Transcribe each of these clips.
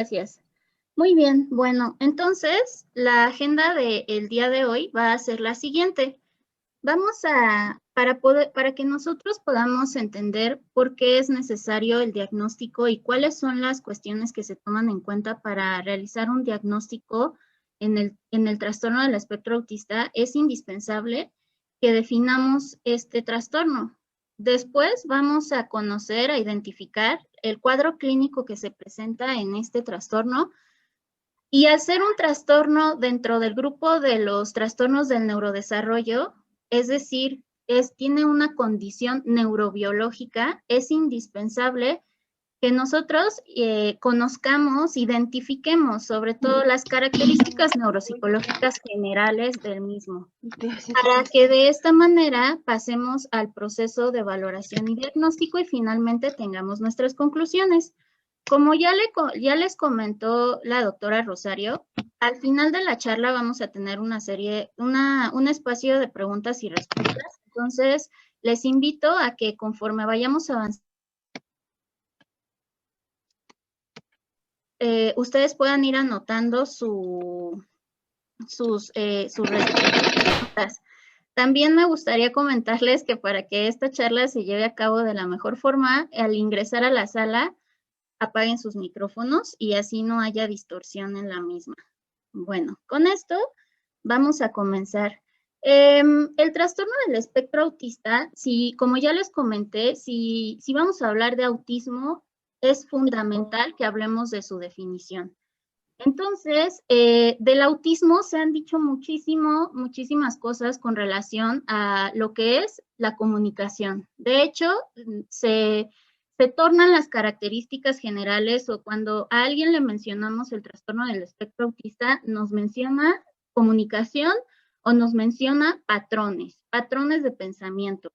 Gracias. Muy bien, bueno, entonces la agenda del día de hoy va a ser la siguiente. Para que nosotros podamos entender por qué es necesario el diagnóstico y cuáles son las cuestiones que se toman en cuenta para realizar un diagnóstico en el trastorno del espectro autista, es indispensable que definamos este trastorno. Después vamos a conocer, a identificar el cuadro clínico que se presenta en este trastorno. Y al ser un trastorno dentro del grupo de los trastornos del neurodesarrollo, es decir, tiene una condición neurobiológica, es indispensable que nosotros conozcamos, identifiquemos sobre todo las características neuropsicológicas generales del mismo, para que de esta manera pasemos al proceso de valoración y diagnóstico y finalmente tengamos nuestras conclusiones. Como ya les comentó la doctora Rosario, al final de la charla vamos a tener un espacio de preguntas y respuestas. Entonces, les invito a que conforme vayamos avanzando, ustedes puedan ir anotando sus respuestas. También me gustaría comentarles que para que esta charla se lleve a cabo de la mejor forma, al ingresar a la sala, apaguen sus micrófonos y así no haya distorsión en la misma. Bueno, con esto vamos a comenzar. El trastorno del espectro autista, como ya les comenté, si vamos a hablar de autismo, es fundamental que hablemos de su definición. Entonces, del autismo se han dicho muchísimas cosas con relación a lo que es la comunicación. De hecho, se tornan las características generales o cuando a alguien le mencionamos el trastorno del espectro autista, nos menciona comunicación o nos menciona patrones de pensamiento.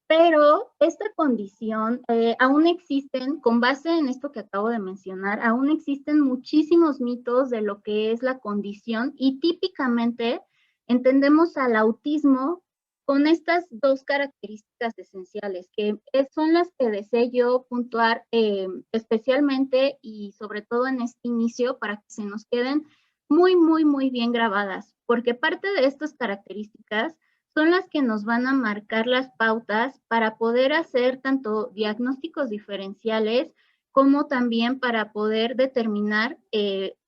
Pero esta condición, aún existen, con base en esto que acabo de mencionar, aún existen muchísimos mitos de lo que es la condición y típicamente entendemos al autismo con estas dos características esenciales, que son las que deseo yo puntuar especialmente y sobre todo en este inicio para que se nos queden muy bien grabadas, porque parte de estas características son las que nos van a marcar las pautas para poder hacer tanto diagnósticos diferenciales como también para poder determinar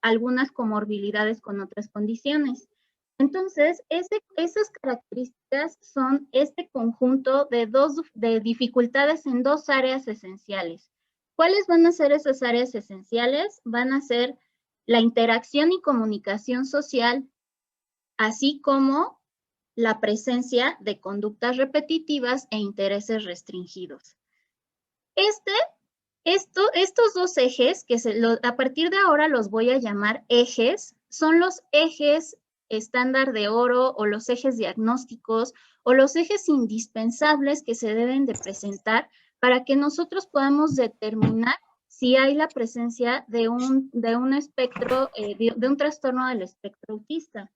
algunas comorbilidades con otras condiciones. Entonces, esas características son este conjunto de dificultades en dos áreas esenciales. ¿Cuáles van a ser esas áreas esenciales? Van a ser la interacción y comunicación social, así como la presencia de conductas repetitivas e intereses restringidos. Estos dos ejes, a partir de ahora los voy a llamar ejes, son los ejes estándar de oro o los ejes diagnósticos o los ejes indispensables que se deben de presentar para que nosotros podamos determinar si hay la presencia de un espectro, de un trastorno del espectro autista.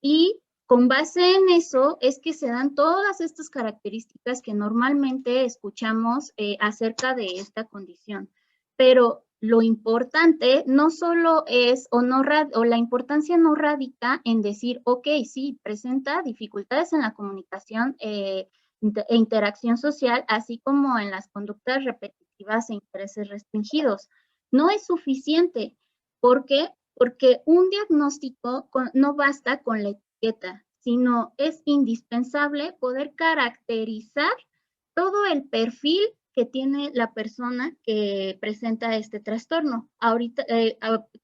Y con base en eso es que se dan todas estas características que normalmente escuchamos acerca de esta condición. Pero lo importante no solo es, o la importancia no radica en decir, ok, sí, presenta dificultades en la comunicación e interacción social, así como en las conductas repetitivas e intereses restringidos. No es suficiente. ¿Por qué? Porque un diagnóstico no basta con la etiqueta, sino es indispensable poder caracterizar todo el perfil que tiene la persona que presenta este trastorno. Ahorita,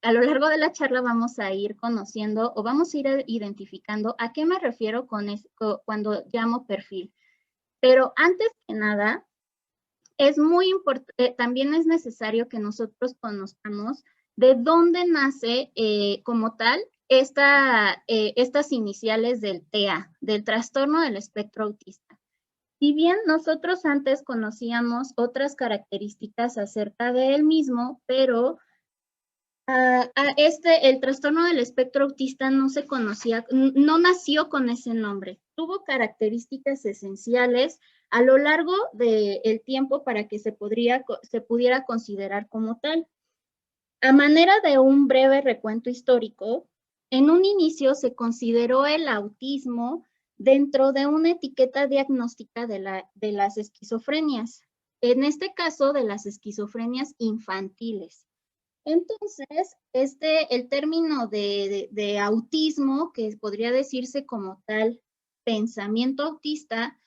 a lo largo de la charla vamos a ir conociendo o vamos a ir identificando a qué me refiero cuando llamo perfil. Pero antes que nada, es muy importante, también es necesario que nosotros conozcamos de dónde nace como tal estas iniciales del TEA, del trastorno del espectro autista. Si bien nosotros antes conocíamos otras características acerca de él mismo, pero el trastorno del espectro autista no se conocía, no nació con ese nombre. Tuvo características esenciales a lo largo del tiempo para que se pudiera considerar como tal. A manera de un breve recuento histórico, en un inicio se consideró el autismo dentro de una etiqueta diagnóstica de las esquizofrenias, en este caso de las esquizofrenias infantiles. Entonces, el término de autismo, que podría decirse como tal pensamiento autista,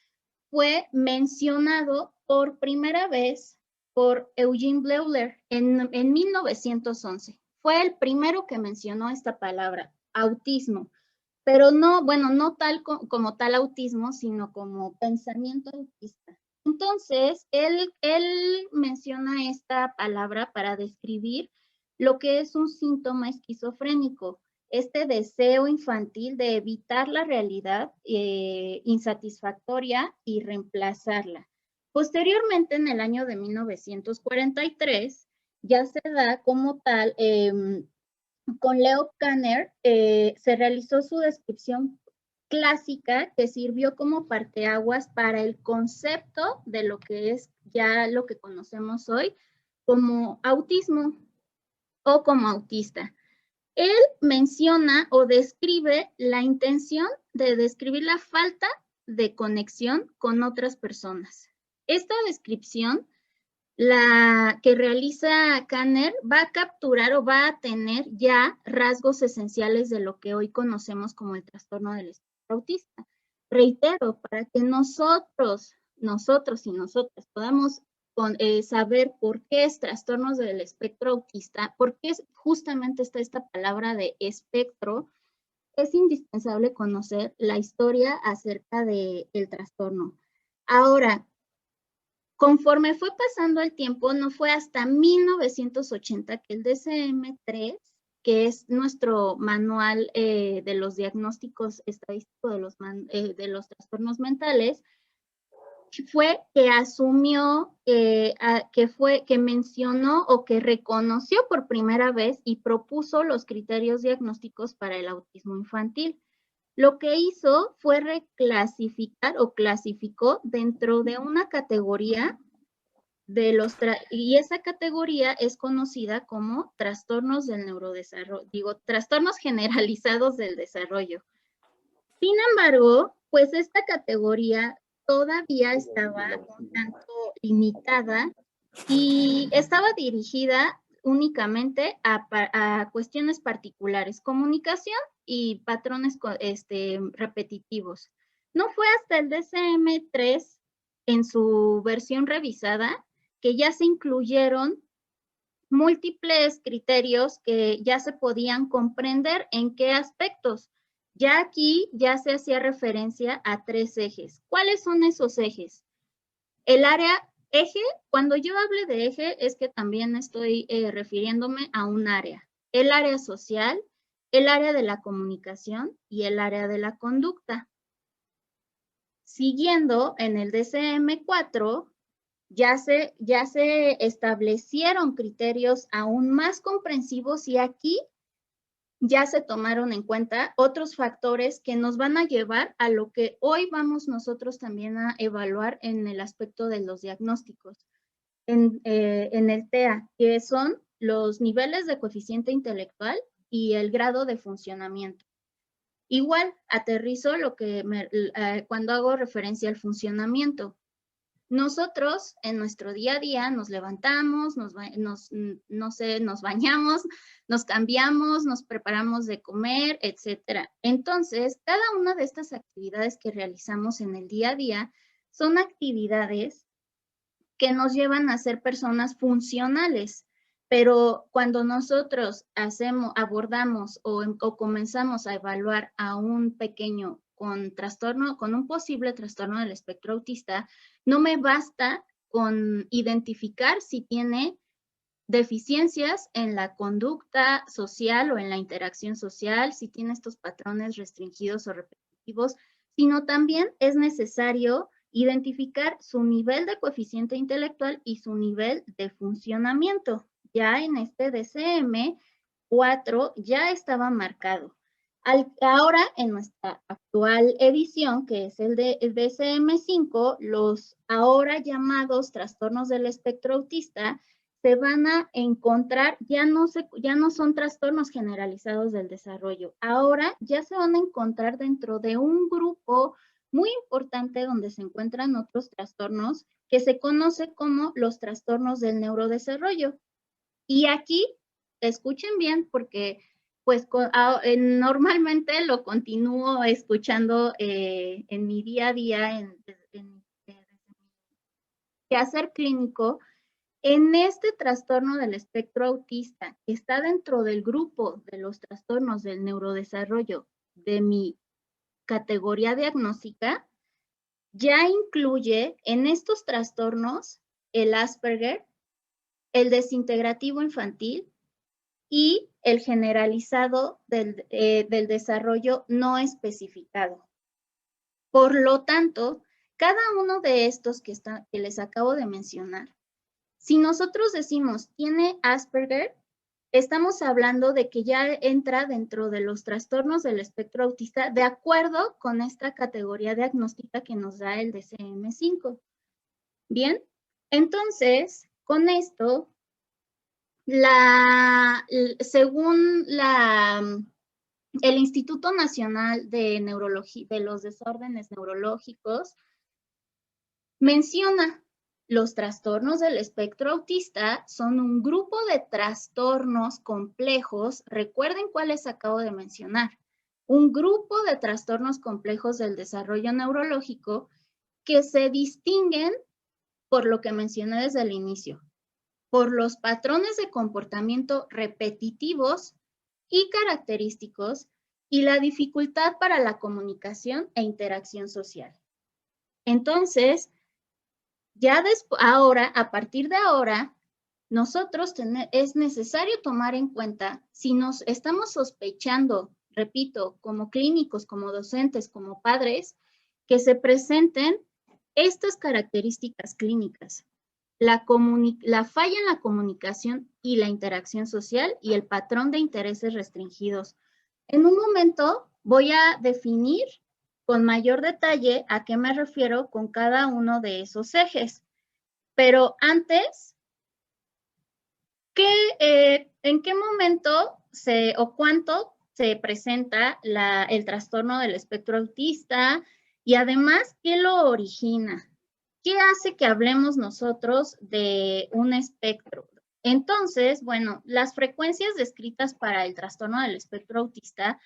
fue mencionado por primera vez por Eugene Bleuler en 1911. Fue el primero que mencionó esta palabra, autismo, pero no, bueno, no tal como tal autismo, sino como pensamiento autista. Entonces, él menciona esta palabra para describir lo que es un síntoma esquizofrénico, este deseo infantil de evitar la realidad insatisfactoria y reemplazarla. Posteriormente, en el año de 1943, ya se da como tal, con Leo Kanner, se realizó su descripción clásica que sirvió como parteaguas para el concepto de lo que es ya lo que conocemos hoy como autismo o como autista. Él menciona o describe la intención de describir la falta de conexión con otras personas. Esta descripción, la que realiza Kanner, va a capturar o va a tener ya rasgos esenciales de lo que hoy conocemos como el trastorno del espectro autista. Reitero, para que nosotros y nosotras podamos saber por qué es trastornos del espectro autista, por qué justamente está esta palabra de espectro, es indispensable conocer la historia acerca del trastorno. Ahora, conforme fue pasando el tiempo, no fue hasta 1980 que el DSM-3, que es nuestro manual de los diagnósticos estadísticos de los trastornos mentales, fue que asumió, que mencionó o que reconoció por primera vez y propuso los criterios diagnósticos para el autismo infantil. Lo que hizo fue reclasificar o clasificó dentro de una categoría y esa categoría es conocida como trastornos del neurodesarrollo, trastornos generalizados del desarrollo. Sin embargo, pues esta categoría todavía estaba un tanto limitada y estaba dirigida únicamente a cuestiones particulares, comunicación y patrones repetitivos. No fue hasta el DSM-3 en su versión revisada que ya se incluyeron múltiples criterios que ya se podían comprender en qué aspectos. Ya aquí ya se hacía referencia a 3 ejes. ¿Cuáles son esos ejes? El área eje, cuando yo hable de eje, es que también estoy refiriéndome a un área. El área social, el área de la comunicación y el área de la conducta. Siguiendo en el DSM-4, ya se establecieron criterios aún más comprensivos y aquí ya se tomaron en cuenta otros factores que nos van a llevar a lo que hoy vamos nosotros también a evaluar en el aspecto de los diagnósticos en el TEA, que son los niveles de coeficiente intelectual y el grado de funcionamiento. Igual, aterrizo lo que cuando hago referencia al funcionamiento. Nosotros en nuestro día a día nos levantamos, nos bañamos, nos cambiamos, nos preparamos de comer, etcétera. Entonces, cada una de estas actividades que realizamos en el día a día son actividades que nos llevan a ser personas funcionales. Pero cuando nosotros abordamos o comenzamos a evaluar a un pequeño con un posible trastorno del espectro autista, no me basta con identificar si tiene deficiencias en la conducta social o en la interacción social, si tiene estos patrones restringidos o repetitivos, sino también es necesario identificar su nivel de coeficiente intelectual y su nivel de funcionamiento. Ya en este DSM-4 ya estaba marcado. Ahora, en nuestra actual edición, que es el DSM-5, los ahora llamados trastornos del espectro autista se van a encontrar, ya no son trastornos generalizados del desarrollo. Ahora ya se van a encontrar dentro de un grupo muy importante donde se encuentran otros trastornos que se conoce como los trastornos del neurodesarrollo. Y aquí, escuchen bien, porque pues normalmente lo continúo escuchando en mi día a día, en quehacer clínico. En este trastorno del espectro autista, que está dentro del grupo de los trastornos del neurodesarrollo de mi categoría diagnóstica, ya incluye en estos trastornos el Asperger, el desintegrativo infantil y el generalizado del desarrollo no especificado. Por lo tanto, cada uno de estos que les acabo de mencionar, si nosotros decimos tiene Asperger, estamos hablando de que ya entra dentro de los trastornos del espectro autista de acuerdo con esta categoría diagnóstica que nos da el DSM-5. Bien, entonces, con esto, según el Instituto Nacional de Neurología, de los Desórdenes Neurológicos, menciona los trastornos del espectro autista son un grupo de trastornos complejos, recuerden cuáles acabo de mencionar, un grupo de trastornos complejos del desarrollo neurológico que se distinguen por lo que mencioné desde el inicio, por los patrones de comportamiento repetitivos y característicos y la dificultad para la comunicación e interacción social. Entonces, ahora, a partir de ahora, nosotros es necesario tomar en cuenta si nos estamos sospechando, repito, como clínicos, como docentes, como padres, que se presenten estas características clínicas. La falla en la comunicación y la interacción social y el patrón de intereses restringidos. En un momento voy a definir con mayor detalle a qué me refiero con cada uno de esos ejes. Pero antes, ¿en qué momento o cuánto se presenta el trastorno del espectro autista? Y además, ¿qué lo origina? ¿Qué hace que hablemos nosotros de un espectro? Entonces, bueno, las frecuencias descritas para el trastorno del espectro autista,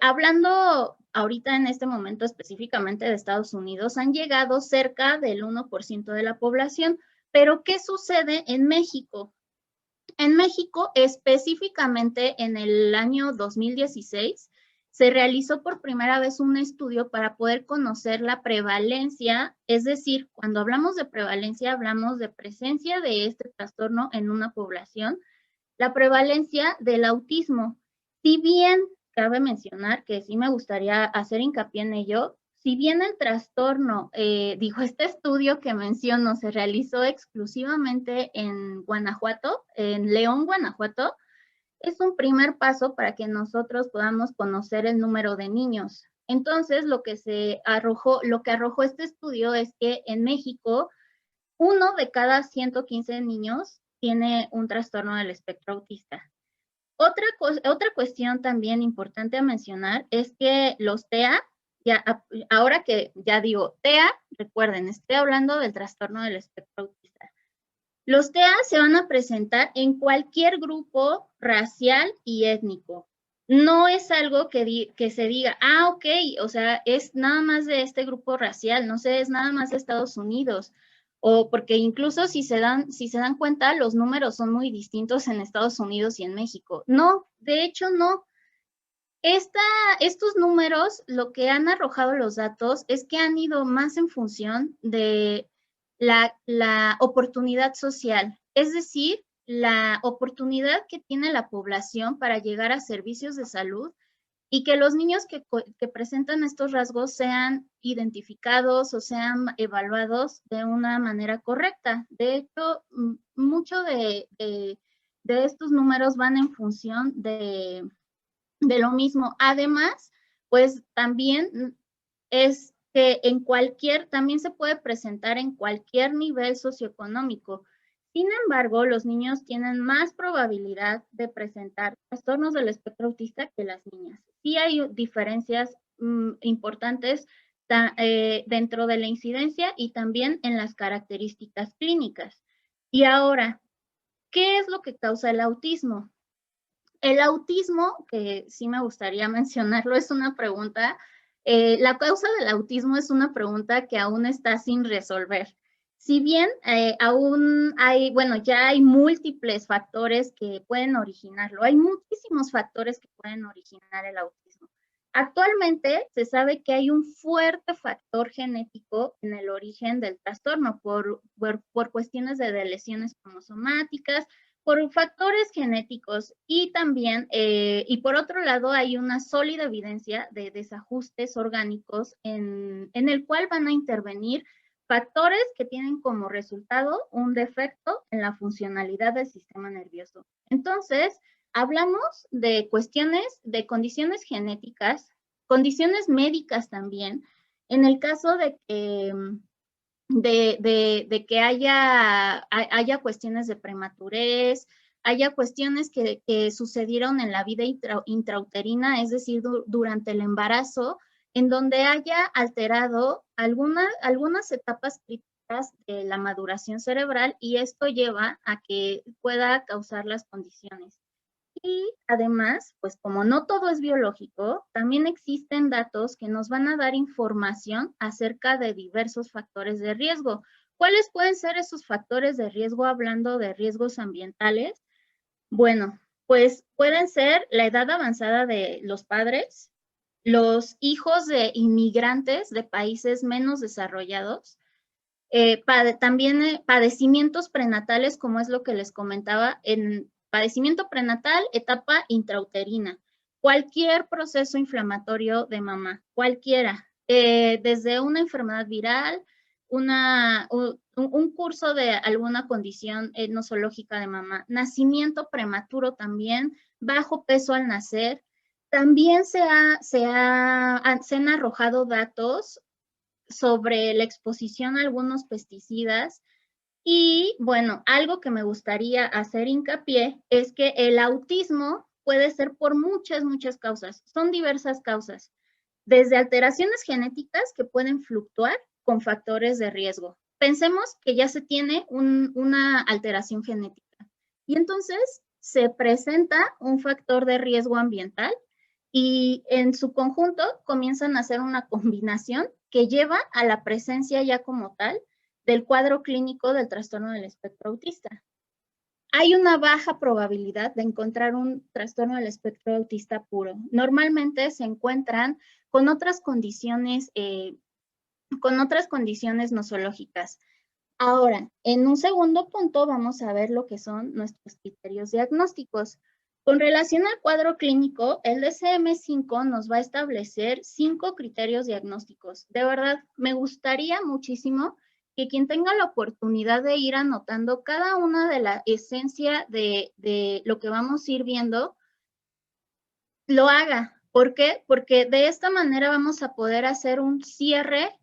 hablando ahorita en este momento específicamente de Estados Unidos, han llegado cerca del 1% de la población. Pero, ¿qué sucede en México? En México, específicamente en el año 2016, se realizó por primera vez un estudio para poder conocer la prevalencia, es decir, cuando hablamos de prevalencia, hablamos de presencia de este trastorno en una población, la prevalencia del autismo. Si bien cabe mencionar que sí me gustaría hacer hincapié en ello, si bien el trastorno, este estudio que menciono se realizó exclusivamente en Guanajuato, en León, Guanajuato, es un primer paso para que nosotros podamos conocer el número de niños. Entonces, lo que arrojó este estudio es que en México, 1 de cada 115 niños tiene un trastorno del espectro autista. Otra cuestión también importante a mencionar es que los TEA, ahora que ya digo TEA, recuerden, estoy hablando del trastorno del espectro autista. Los TEA se van a presentar en cualquier grupo racial y étnico. No es algo que se diga, ok, o sea, es nada más de este grupo racial, no sé, es nada más de Estados Unidos. O porque incluso si se dan cuenta, los números son muy distintos en Estados Unidos y en México. No, de hecho no. Estos números, lo que han arrojado los datos es que han ido más en función de la oportunidad social, es decir, la oportunidad que tiene la población para llegar a servicios de salud y que los niños que presentan estos rasgos sean identificados o sean evaluados de una manera correcta. De hecho, mucho de estos números van en función de lo mismo. Además, pues también es que también se puede presentar en cualquier nivel socioeconómico. Sin embargo, los niños tienen más probabilidad de presentar trastornos del espectro autista que las niñas. Sí hay diferencias importantes dentro de la incidencia y también en las características clínicas. Y ahora, ¿qué es lo que causa el autismo? El autismo, que sí me gustaría mencionarlo, es una pregunta, la causa del autismo es una pregunta que aún está sin resolver. Si bien aún hay, bueno, ya hay múltiples factores que pueden originarlo, hay muchísimos factores que pueden originar el autismo. Actualmente se sabe que hay un fuerte factor genético en el origen del trastorno por cuestiones de lesiones cromosomáticas, por factores genéticos y también, y por otro lado, hay una sólida evidencia de desajustes orgánicos en el cual van a intervenir factores que tienen como resultado un defecto en la funcionalidad del sistema nervioso. Entonces, hablamos de cuestiones, de condiciones genéticas, condiciones médicas también, en el caso de que de que haya cuestiones de prematurez, haya cuestiones que sucedieron en la vida intrauterina, es decir, durante el embarazo, en donde haya alterado algunas etapas críticas de la maduración cerebral y esto lleva a que pueda causar las condiciones. Y además, pues como no todo es biológico, también existen datos que nos van a dar información acerca de diversos factores de riesgo. ¿Cuáles pueden ser esos factores de riesgo hablando de riesgos ambientales? Bueno, pues pueden ser la edad avanzada de los padres, los hijos de inmigrantes de países menos desarrollados, también padecimientos prenatales, como es lo que les comentaba, en padecimiento prenatal, etapa intrauterina, cualquier proceso inflamatorio de mamá, cualquiera, desde una enfermedad viral, un curso de alguna condición nosológica de mamá, nacimiento prematuro también, bajo peso al nacer. También se han arrojado datos sobre la exposición a algunos pesticidas. Y bueno, algo que me gustaría hacer hincapié es que el autismo puede ser por muchas causas. Son diversas causas, desde alteraciones genéticas que pueden fluctuar con factores de riesgo. Pensemos que ya se tiene una alteración genética y entonces se presenta un factor de riesgo ambiental y en su conjunto comienzan a hacer una combinación que lleva a la presencia ya como tal del cuadro clínico del trastorno del espectro autista. Hay una baja probabilidad de encontrar un trastorno del espectro autista puro. Normalmente se encuentran con otras condiciones nosológicas. Ahora, en un segundo punto vamos a ver lo que son nuestros criterios diagnósticos. Con relación al cuadro clínico, el DSM-5 nos va a establecer 5 criterios diagnósticos. De verdad, me gustaría muchísimo que quien tenga la oportunidad de ir anotando cada una de la esencia de lo que vamos a ir viendo, lo haga. ¿Por qué? Porque de esta manera vamos a poder hacer un cierre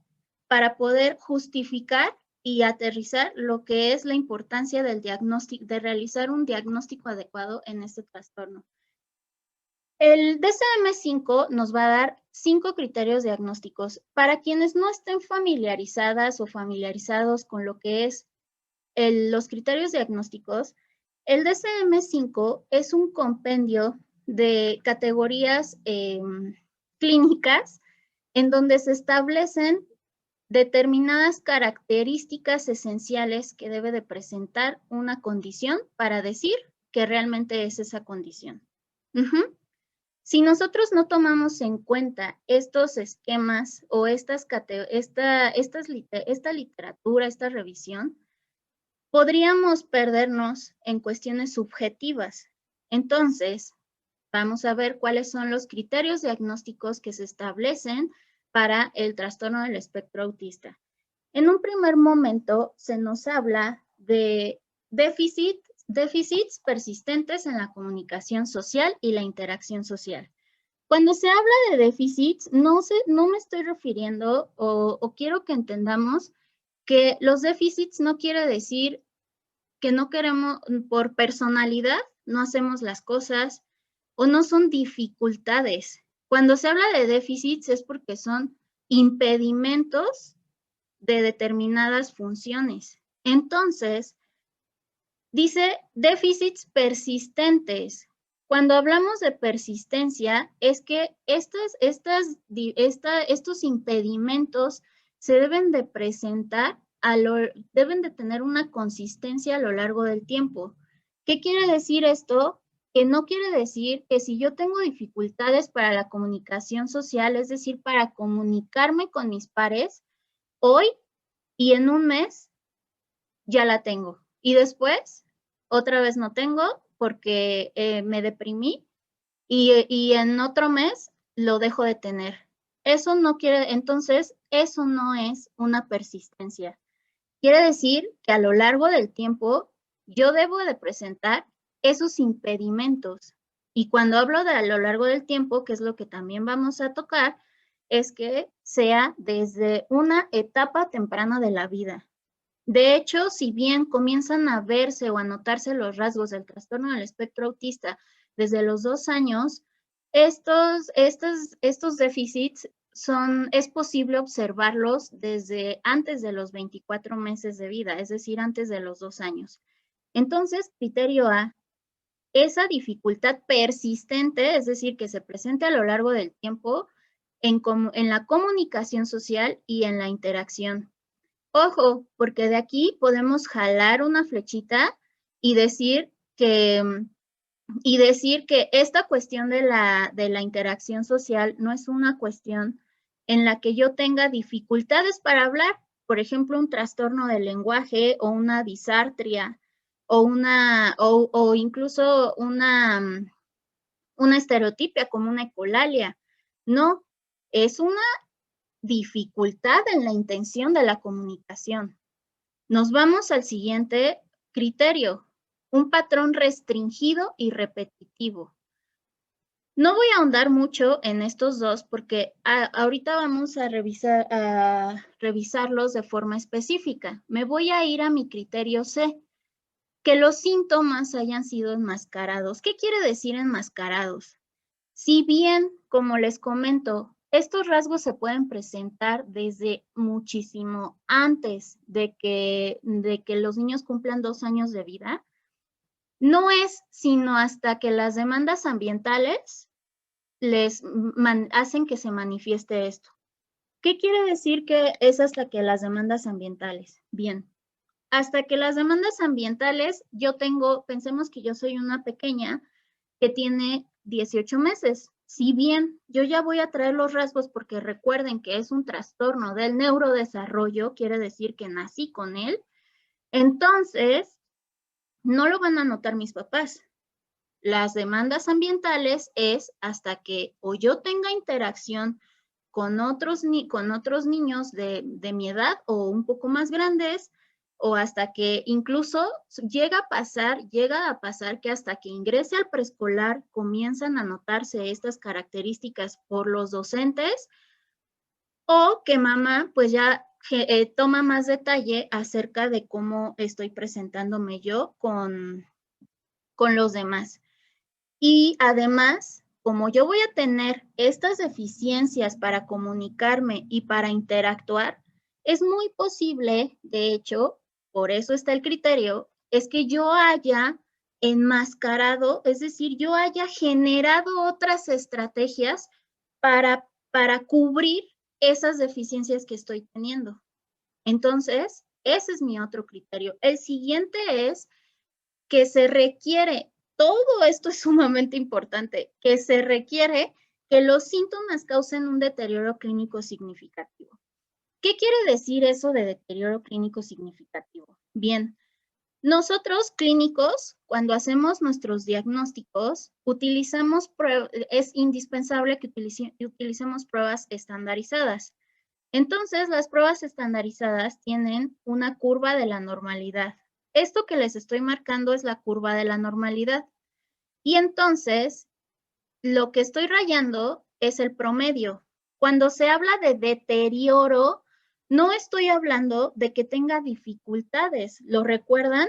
para poder justificar y aterrizar lo que es la importancia del diagnóstico, de realizar un diagnóstico adecuado en este trastorno. El DSM-5 nos va a dar 5 criterios diagnósticos. Para quienes no estén familiarizadas o familiarizados con lo que es los criterios diagnósticos, el DSM-5 es un compendio de categorías clínicas en donde se establecen determinadas características esenciales que debe de presentar una condición para decir que realmente es esa condición. Si nosotros no tomamos en cuenta estos esquemas o esta literatura, esta revisión, podríamos perdernos en cuestiones subjetivas. Entonces, vamos a ver cuáles son los criterios diagnósticos que se establecen para el trastorno del espectro autista. En un primer momento se nos habla de déficits persistentes en la comunicación social y la interacción social. Cuando se habla de déficits, no me estoy refiriendo o quiero que entendamos que los déficits no quiere decir que no queremos, por personalidad, no hacemos las cosas o no son dificultades. Cuando se habla de déficits es porque son impedimentos de determinadas funciones. Entonces, dice déficits persistentes. Cuando hablamos de persistencia, es que estos impedimentos se deben de presentar, deben de tener una consistencia a lo largo del tiempo. ¿Qué quiere decir esto? Que no quiere decir que si yo tengo dificultades para la comunicación social, es decir, para comunicarme con mis pares, hoy y en un mes ya la tengo. Y después, otra vez no tengo porque me deprimí y en otro mes lo dejo de tener. Eso no quiere, entonces, eso no es una persistencia. Quiere decir que a lo largo del tiempo yo debo de presentar esos impedimentos. Y cuando hablo de a lo largo del tiempo, que es lo que también vamos a tocar, es que sea desde una etapa temprana de la vida. De hecho, si bien comienzan a verse o a notarse los rasgos del trastorno del espectro autista desde los 2 años, estos déficits es posible observarlos desde antes de los 24 meses de vida, es decir, antes de los 2 años. Entonces, criterio A, esa dificultad persistente, es decir, que se presente a lo largo del tiempo en la comunicación social y en la interacción. Ojo, porque de aquí podemos jalar una flechita y decir que esta cuestión de la interacción social no es una cuestión en la que yo tenga dificultades para hablar, por ejemplo, un trastorno del lenguaje o una disartria o incluso una estereotipia como una ecolalia. No, es una dificultad en la intención de la comunicación. Nos vamos al siguiente criterio, un patrón restringido y repetitivo. No voy a ahondar mucho en estos dos porque ahorita vamos a revisarlos de forma específica. Me voy a ir a mi criterio C, que los síntomas hayan sido enmascarados. ¿Qué quiere decir enmascarados? Si bien, como les comento, estos rasgos se pueden presentar desde muchísimo antes de que los niños cumplan 2 años de vida, no es sino hasta que las demandas ambientales les hacen que se manifieste esto. ¿Qué quiere decir que es hasta que las demandas ambientales? Bien, hasta que las demandas ambientales, pensemos que yo soy una pequeña que tiene 18 meses. Si bien yo ya voy a traer los rasgos porque recuerden que es un trastorno del neurodesarrollo, quiere decir que nací con él, entonces no lo van a notar mis papás. Las demandas ambientales es hasta que o yo tenga interacción con otros niños de mi edad o un poco más grandes, o hasta que incluso llega a pasar que hasta que ingrese al preescolar comienzan a notarse estas características por los docentes, o que mamá pues ya toma más detalle acerca de cómo estoy presentándome yo con los demás. Y además, como yo voy a tener estas deficiencias para comunicarme y para interactuar, es muy posible, de hecho, por eso está el criterio, es que yo haya enmascarado, es decir, yo haya generado otras estrategias para cubrir esas deficiencias que estoy teniendo. Entonces, ese es mi otro criterio. El siguiente es que se requiere, todo esto es sumamente importante, que se requiere que los síntomas causen un deterioro clínico significativo. ¿Qué quiere decir eso de deterioro clínico significativo? Bien, nosotros clínicos, cuando hacemos nuestros diagnósticos, es indispensable que utilicemos pruebas estandarizadas. Entonces, las pruebas estandarizadas tienen una curva de la normalidad. Esto que les estoy marcando es la curva de la normalidad. Y entonces, lo que estoy rayando es el promedio. Cuando se habla de deterioro, no estoy hablando de que tenga dificultades. ¿Lo recuerdan?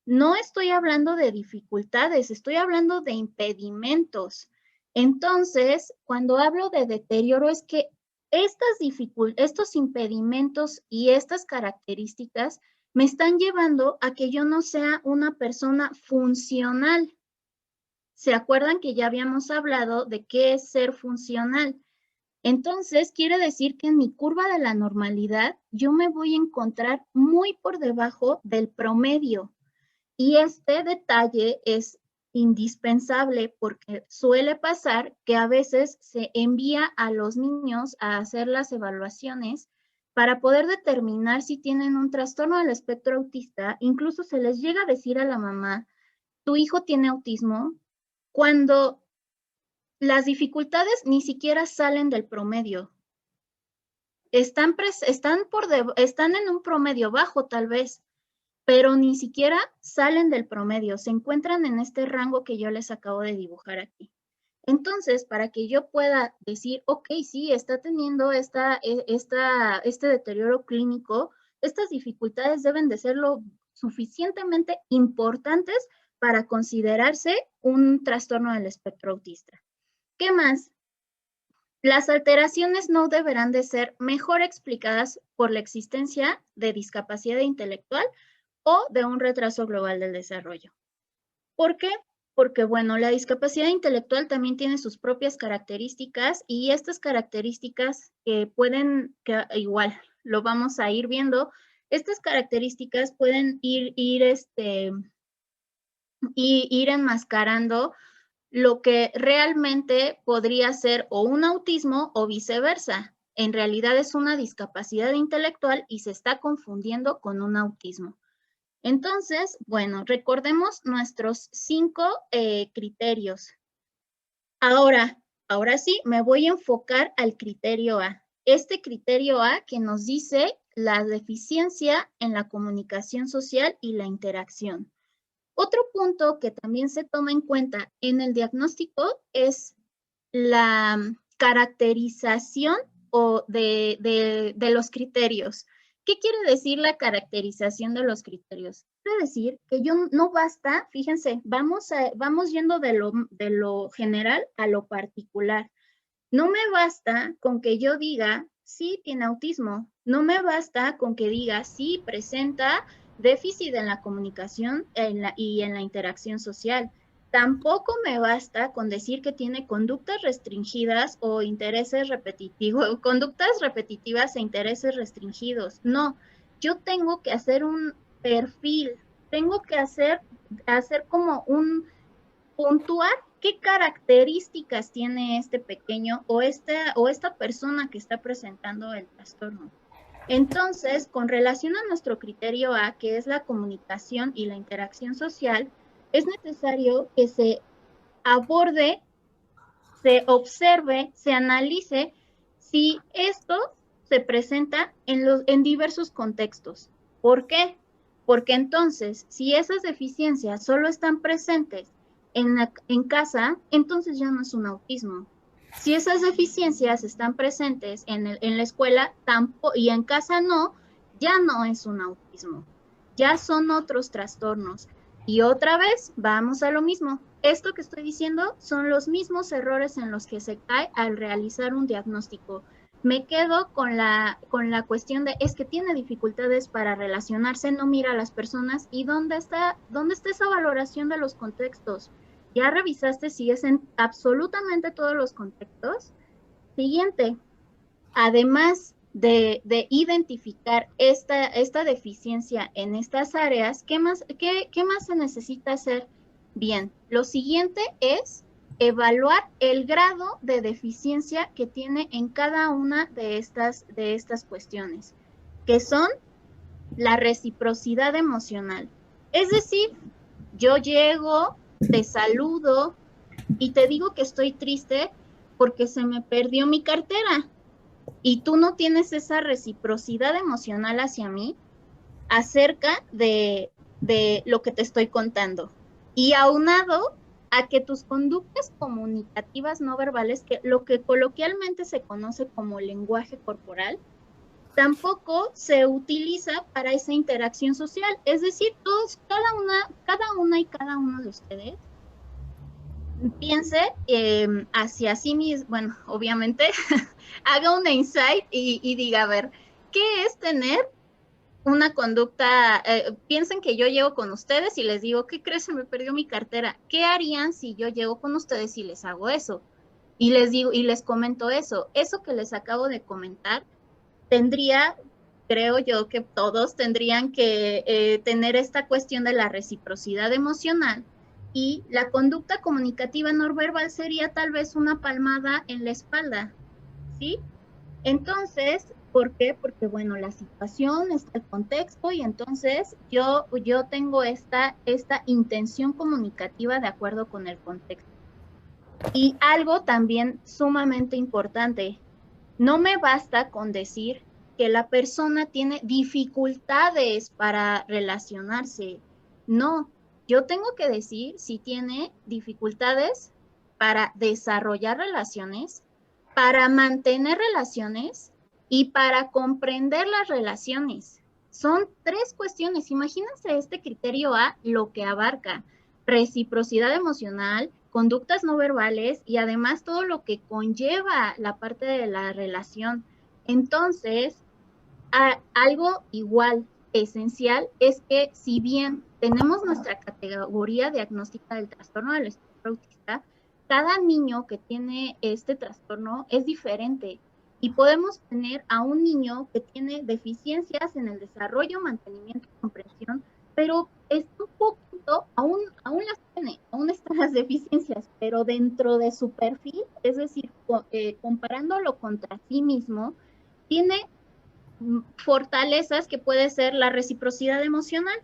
No estoy hablando de dificultades, estoy hablando de impedimentos. Entonces, cuando hablo de deterioro es que estos impedimentos y estas características me están llevando a que yo no sea una persona funcional. ¿Se acuerdan que ya habíamos hablado de qué es ser funcional? Entonces, quiere decir que en mi curva de la normalidad yo me voy a encontrar muy por debajo del promedio. Y este detalle es indispensable porque suele pasar que a veces se envía a los niños a hacer las evaluaciones para poder determinar si tienen un trastorno del espectro autista. Incluso se les llega a decir a la mamá, tu hijo tiene autismo, cuando las dificultades ni siquiera salen del promedio. Están en un promedio bajo tal vez, pero ni siquiera salen del promedio, se encuentran en este rango que yo les acabo de dibujar aquí. Entonces, para que yo pueda decir, ok, sí, está teniendo este deterioro clínico, estas dificultades deben de ser lo suficientemente importantes para considerarse un trastorno del espectro autista. ¿Qué más? Las alteraciones no deberán de ser mejor explicadas por la existencia de discapacidad intelectual o de un retraso global del desarrollo. ¿Por qué? Porque, bueno, la discapacidad intelectual también tiene sus propias características y estas características que igual, lo vamos a ir viendo, estas características pueden ir enmascarando lo que realmente podría ser o un autismo o viceversa. En realidad es una discapacidad intelectual y se está confundiendo con un autismo. Entonces, bueno, recordemos nuestros 5 criterios. Ahora sí, me voy a enfocar al criterio A. Este criterio A que nos dice la deficiencia en la comunicación social y la interacción. Otro punto que también se toma en cuenta en el diagnóstico es la caracterización de los criterios. ¿Qué quiere decir la caracterización de los criterios? Quiere decir que yo no basta, fíjense, vamos yendo de lo general a lo particular. No me basta con que yo diga, sí, tiene autismo. No me basta con que diga, sí, presenta déficit en la comunicación y en la interacción social. Tampoco me basta con decir que tiene conductas restringidas o intereses repetitivos, conductas repetitivas e intereses restringidos. No, yo tengo que hacer un perfil, tengo que hacer como un puntuar qué características tiene este pequeño o esta persona que está presentando el trastorno. Entonces, con relación a nuestro criterio A, que es la comunicación y la interacción social, es necesario que se aborde, se observe, se analice si esto se presenta en diversos contextos. ¿Por qué? Porque entonces, si esas deficiencias solo están presentes en casa, entonces ya no es un autismo. Si esas deficiencias están presentes en la escuela y en casa no, ya no es un autismo, ya son otros trastornos. Y otra vez, vamos a lo mismo. Esto que estoy diciendo son los mismos errores en los que se cae al realizar un diagnóstico. Me quedo con la cuestión de, es que tiene dificultades para relacionarse, no mira a las personas, y ¿dónde está esa valoración de los contextos? ¿Ya revisaste si es en absolutamente todos los contextos? Siguiente, además de identificar esta deficiencia en estas áreas, ¿qué más se necesita hacer? Bien, lo siguiente es evaluar el grado de deficiencia que tiene en cada una de estas cuestiones, que son la reciprocidad emocional. Es decir, yo llego, te saludo y te digo que estoy triste porque se me perdió mi cartera y tú no tienes esa reciprocidad emocional hacia mí acerca de lo que te estoy contando. Y aunado a que tus conductas comunicativas no verbales, que lo que coloquialmente se conoce como lenguaje corporal, tampoco se utiliza para esa interacción social. Es decir, todos, cada uno de ustedes piense hacia sí mismo, bueno, obviamente, haga un insight y diga, a ver, ¿qué es tener una conducta? Piensen que yo llego con ustedes y les digo, ¿qué crees? Se me perdió mi cartera. ¿Qué harían si yo llego con ustedes y les hago eso? Y les digo, y les comento eso. Eso que les acabo de comentar tendría, creo yo que todos tendrían que tener esta cuestión de la reciprocidad emocional, y la conducta comunicativa no verbal sería tal vez una palmada en la espalda, ¿sí? Entonces, ¿por qué? Porque, bueno, la situación, está el contexto, y entonces yo tengo esta intención comunicativa de acuerdo con el contexto. Y algo también sumamente importante, no me basta con decir que la persona tiene dificultades para relacionarse. No, yo tengo que decir si tiene dificultades para desarrollar relaciones, para mantener relaciones y para comprender las relaciones. Son tres cuestiones. Imagínense este criterio A, lo que abarca: reciprocidad emocional, conductas no verbales y además todo lo que conlleva la parte de la relación. Entonces, algo igual esencial es que, si bien tenemos nuestra categoría diagnóstica del trastorno del espectro autista, cada niño que tiene este trastorno es diferente, y podemos tener a un niño que tiene deficiencias en el desarrollo, mantenimiento y comprensión, pero es un poquito, aún las tiene, aún están las deficiencias, pero dentro de su perfil, es decir, comparándolo contra sí mismo, tiene fortalezas que puede ser la reciprocidad emocional.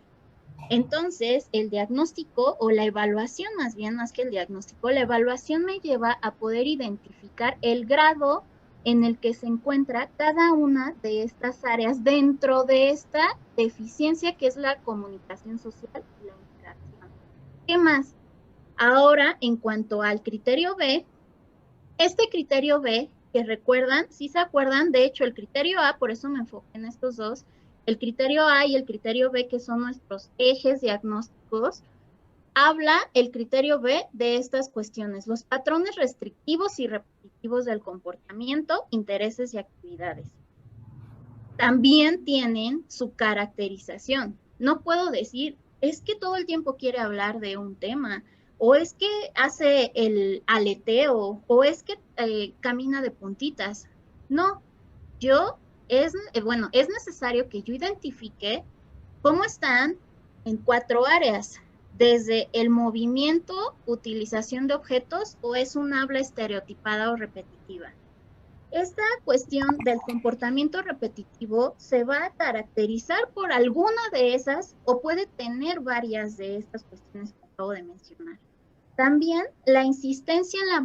Entonces, el diagnóstico, o la evaluación, más que el diagnóstico, la evaluación me lleva a poder identificar el grado en el que se encuentra cada una de estas áreas dentro de esta deficiencia que es la comunicación social y la interacción. ¿Qué más? Ahora, en cuanto al criterio B, este criterio B, que recuerdan, si se acuerdan, de hecho el criterio A, por eso me enfoqué en estos dos, el criterio A y el criterio B, que son nuestros ejes diagnósticos, habla el criterio B de estas cuestiones: los patrones restrictivos y repetitivos del comportamiento, intereses y actividades. También tienen su caracterización. No puedo decir, es que todo el tiempo quiere hablar de un tema, o es que hace el aleteo, o es que camina de puntitas. No, es necesario que yo identifique cómo están en 4 áreas: desde el movimiento, utilización de objetos, o es un habla estereotipada o repetitiva. Esta cuestión del comportamiento repetitivo se va a caracterizar por alguna de esas, o puede tener varias de estas cuestiones que acabo de mencionar. También la insistencia en la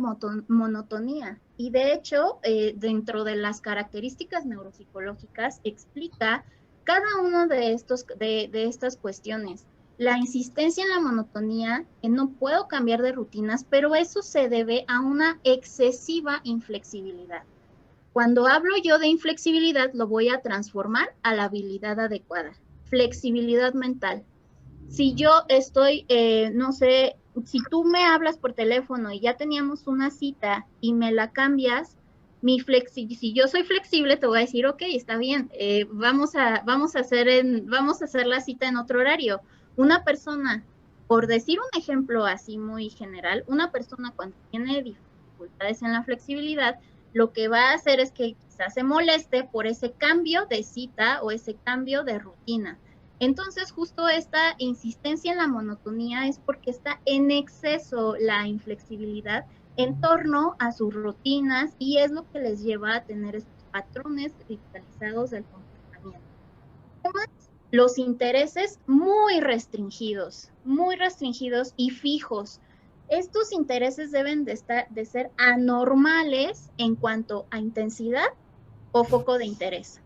monotonía, y de hecho, dentro de las características neuropsicológicas, explica cada uno de estas cuestiones. La insistencia en la monotonía, que no puedo cambiar de rutinas, pero eso se debe a una excesiva inflexibilidad. Cuando hablo yo de inflexibilidad, lo voy a transformar a la habilidad adecuada: flexibilidad mental. Si yo estoy, no sé, si tú me hablas por teléfono y ya teníamos una cita y me la cambias, si yo soy flexible, te voy a decir, ok, está bien, vamos a hacer la cita en otro horario. Una persona, por decir un ejemplo así muy general, una persona cuando tiene dificultades en la flexibilidad, lo que va a hacer es que quizás se moleste por ese cambio de cita o ese cambio de rutina. Entonces, justo esta insistencia en la monotonía es porque está en exceso la inflexibilidad en torno a sus rutinas, y es lo que les lleva a tener estos patrones ritualizados del comportamiento. Además, los intereses muy restringidos y fijos. Estos intereses deben de ser anormales en cuanto a intensidad o foco de interés.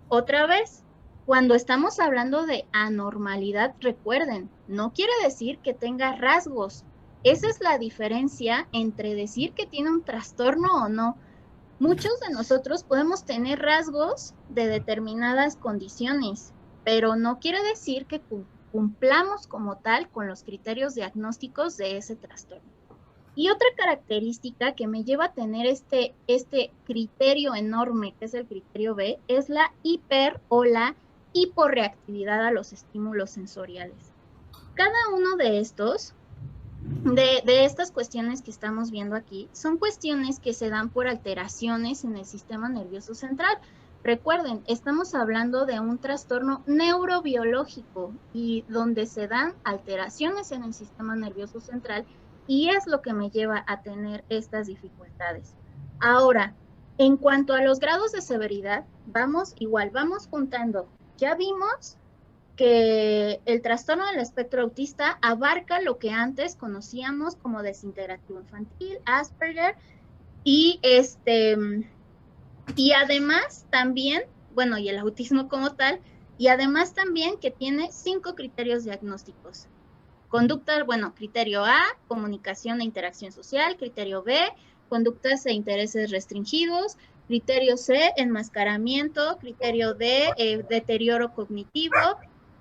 Otra vez, cuando estamos hablando de anormalidad, recuerden, no quiere decir que tenga rasgos. Esa es la diferencia entre decir que tiene un trastorno o no. Muchos de nosotros podemos tener rasgos de determinadas condiciones, pero no quiere decir que cumplamos como tal con los criterios diagnósticos de ese trastorno. Y otra característica que me lleva a tener este criterio enorme, que es el criterio B, es la hiper o la hiporreactividad a los estímulos sensoriales. Cada uno de estos, de estas cuestiones que estamos viendo aquí, son cuestiones que se dan por alteraciones en el sistema nervioso central. Recuerden, estamos hablando de un trastorno neurobiológico y donde se dan alteraciones en el sistema nervioso central y es lo que me lleva a tener estas dificultades. Ahora, en cuanto a los grados de severidad, vamos juntando. Ya vimos que el trastorno del espectro autista abarca lo que antes conocíamos como desintegrativo infantil, Asperger, y y además también, bueno, y el autismo como tal, y además también que tiene 5 criterios diagnósticos. Conducta, bueno, criterio A, comunicación e interacción social, criterio B, conductas e intereses restringidos, criterio C, enmascaramiento, criterio D, deterioro cognitivo,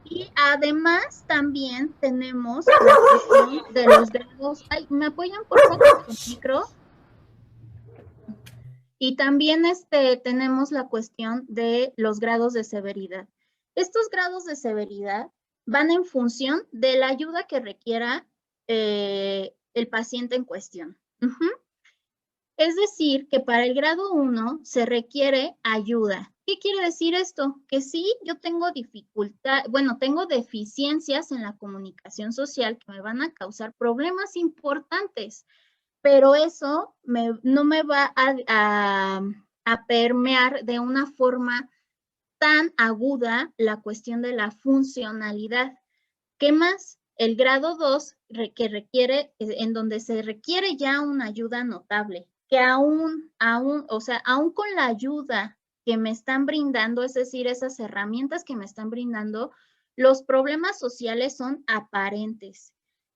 y además también tenemos la cuestión de los grados. Ay, ¿me apoyan por favor con su micro? Y también tenemos la cuestión de los grados de severidad. Estos grados de severidad van en función de la ayuda que requiera el paciente en cuestión. Es decir, que para el grado 1 se requiere ayuda. ¿Qué quiere decir esto? Que sí, yo tengo dificultad, bueno, tengo deficiencias en la comunicación social que me van a causar problemas importantes, pero eso no me va a permear de una forma tan aguda la cuestión de la funcionalidad. ¿Qué más? El grado 2 que requiere, en donde se requiere ya una ayuda notable, que o sea, aún con la ayuda que me están brindando, es decir, esas herramientas que me están brindando, los problemas sociales son aparentes.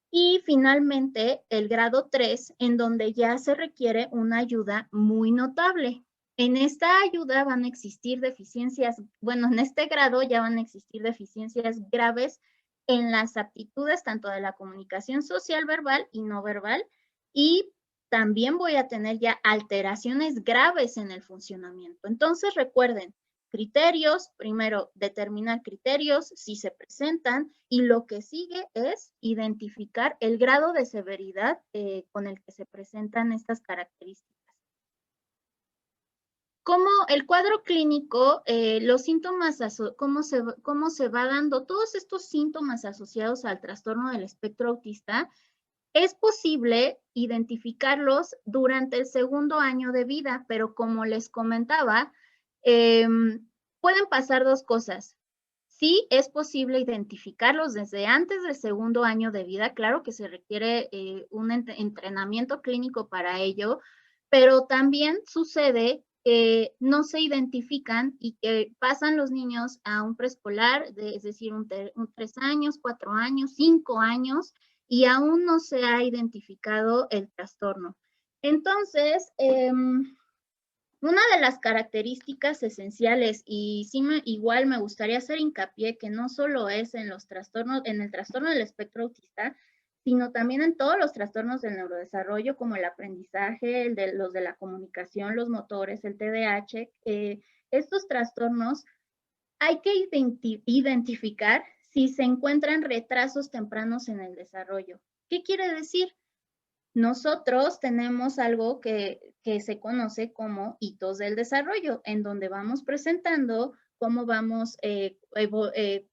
Y finalmente, el grado 3, en donde ya se requiere una ayuda muy notable. En esta ayuda van a existir deficiencias, bueno, en este grado ya van a existir deficiencias graves en las aptitudes tanto de la comunicación social verbal y no verbal, y también voy a tener ya alteraciones graves en el funcionamiento. Entonces, recuerden, criterios, primero determinar criterios, si se presentan, y lo que sigue es identificar el grado de severidad con el que se presentan estas características. Como el cuadro clínico, los síntomas, cómo se va dando, todos estos síntomas asociados al trastorno del espectro autista, es posible identificarlos durante el segundo año de vida, pero como les comentaba, pueden pasar dos cosas. Sí, es posible identificarlos desde antes del segundo año de vida, claro que se requiere un entrenamiento clínico para ello, pero también sucede que no se identifican y que pasan los niños a un preescolar, es decir, un 3 años, 4 años, 5 años, y aún no se ha identificado el trastorno. Entonces, una de las características esenciales, y sí igual me gustaría hacer hincapié que no solo es en los trastornos, en el trastorno del espectro autista, sino también en todos los trastornos del neurodesarrollo, como el aprendizaje, los de la comunicación, los motores, el TDAH. Estos trastornos hay que identificar si se encuentran retrasos tempranos en el desarrollo. ¿Qué quiere decir? Nosotros tenemos algo que se conoce como hitos del desarrollo, en donde vamos presentando cómo vamos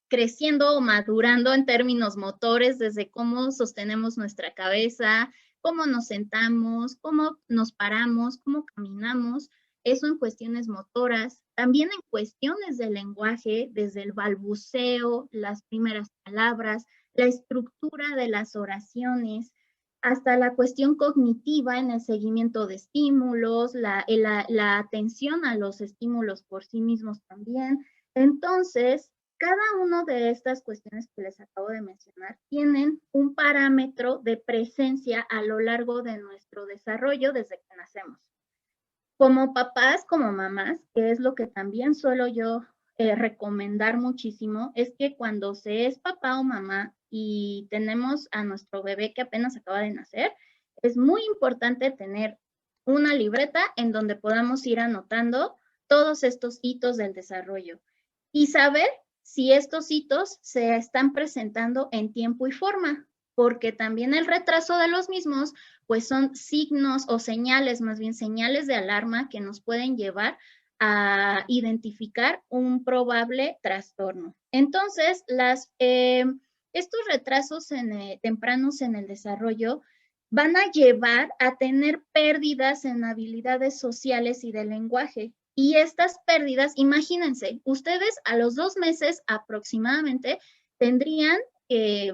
creciendo o madurando en términos motores, desde cómo sostenemos nuestra cabeza, cómo nos sentamos, cómo nos paramos, cómo caminamos, eso en cuestiones motoras, también en cuestiones del lenguaje, desde el balbuceo, las primeras palabras, la estructura de las oraciones, hasta la cuestión cognitiva en el seguimiento de estímulos, la atención a los estímulos por sí mismos también. Entonces, cada una de estas cuestiones que les acabo de mencionar tienen un parámetro de presencia a lo largo de nuestro desarrollo desde que nacemos. Como papás, como mamás, que es lo que también suelo yo recomendar muchísimo, es que cuando se es papá o mamá y tenemos a nuestro bebé que apenas acaba de nacer, es muy importante tener una libreta en donde podamos ir anotando todos estos hitos del desarrollo y saber si estos hitos se están presentando en tiempo y forma, porque también el retraso de los mismos pues son signos o señales, más bien señales de alarma que nos pueden llevar a identificar un probable trastorno. Entonces, estos retrasos tempranos en el desarrollo van a llevar a tener pérdidas en habilidades sociales y de lenguaje. Y estas pérdidas, imagínense, ustedes a los 2 meses aproximadamente tendrían que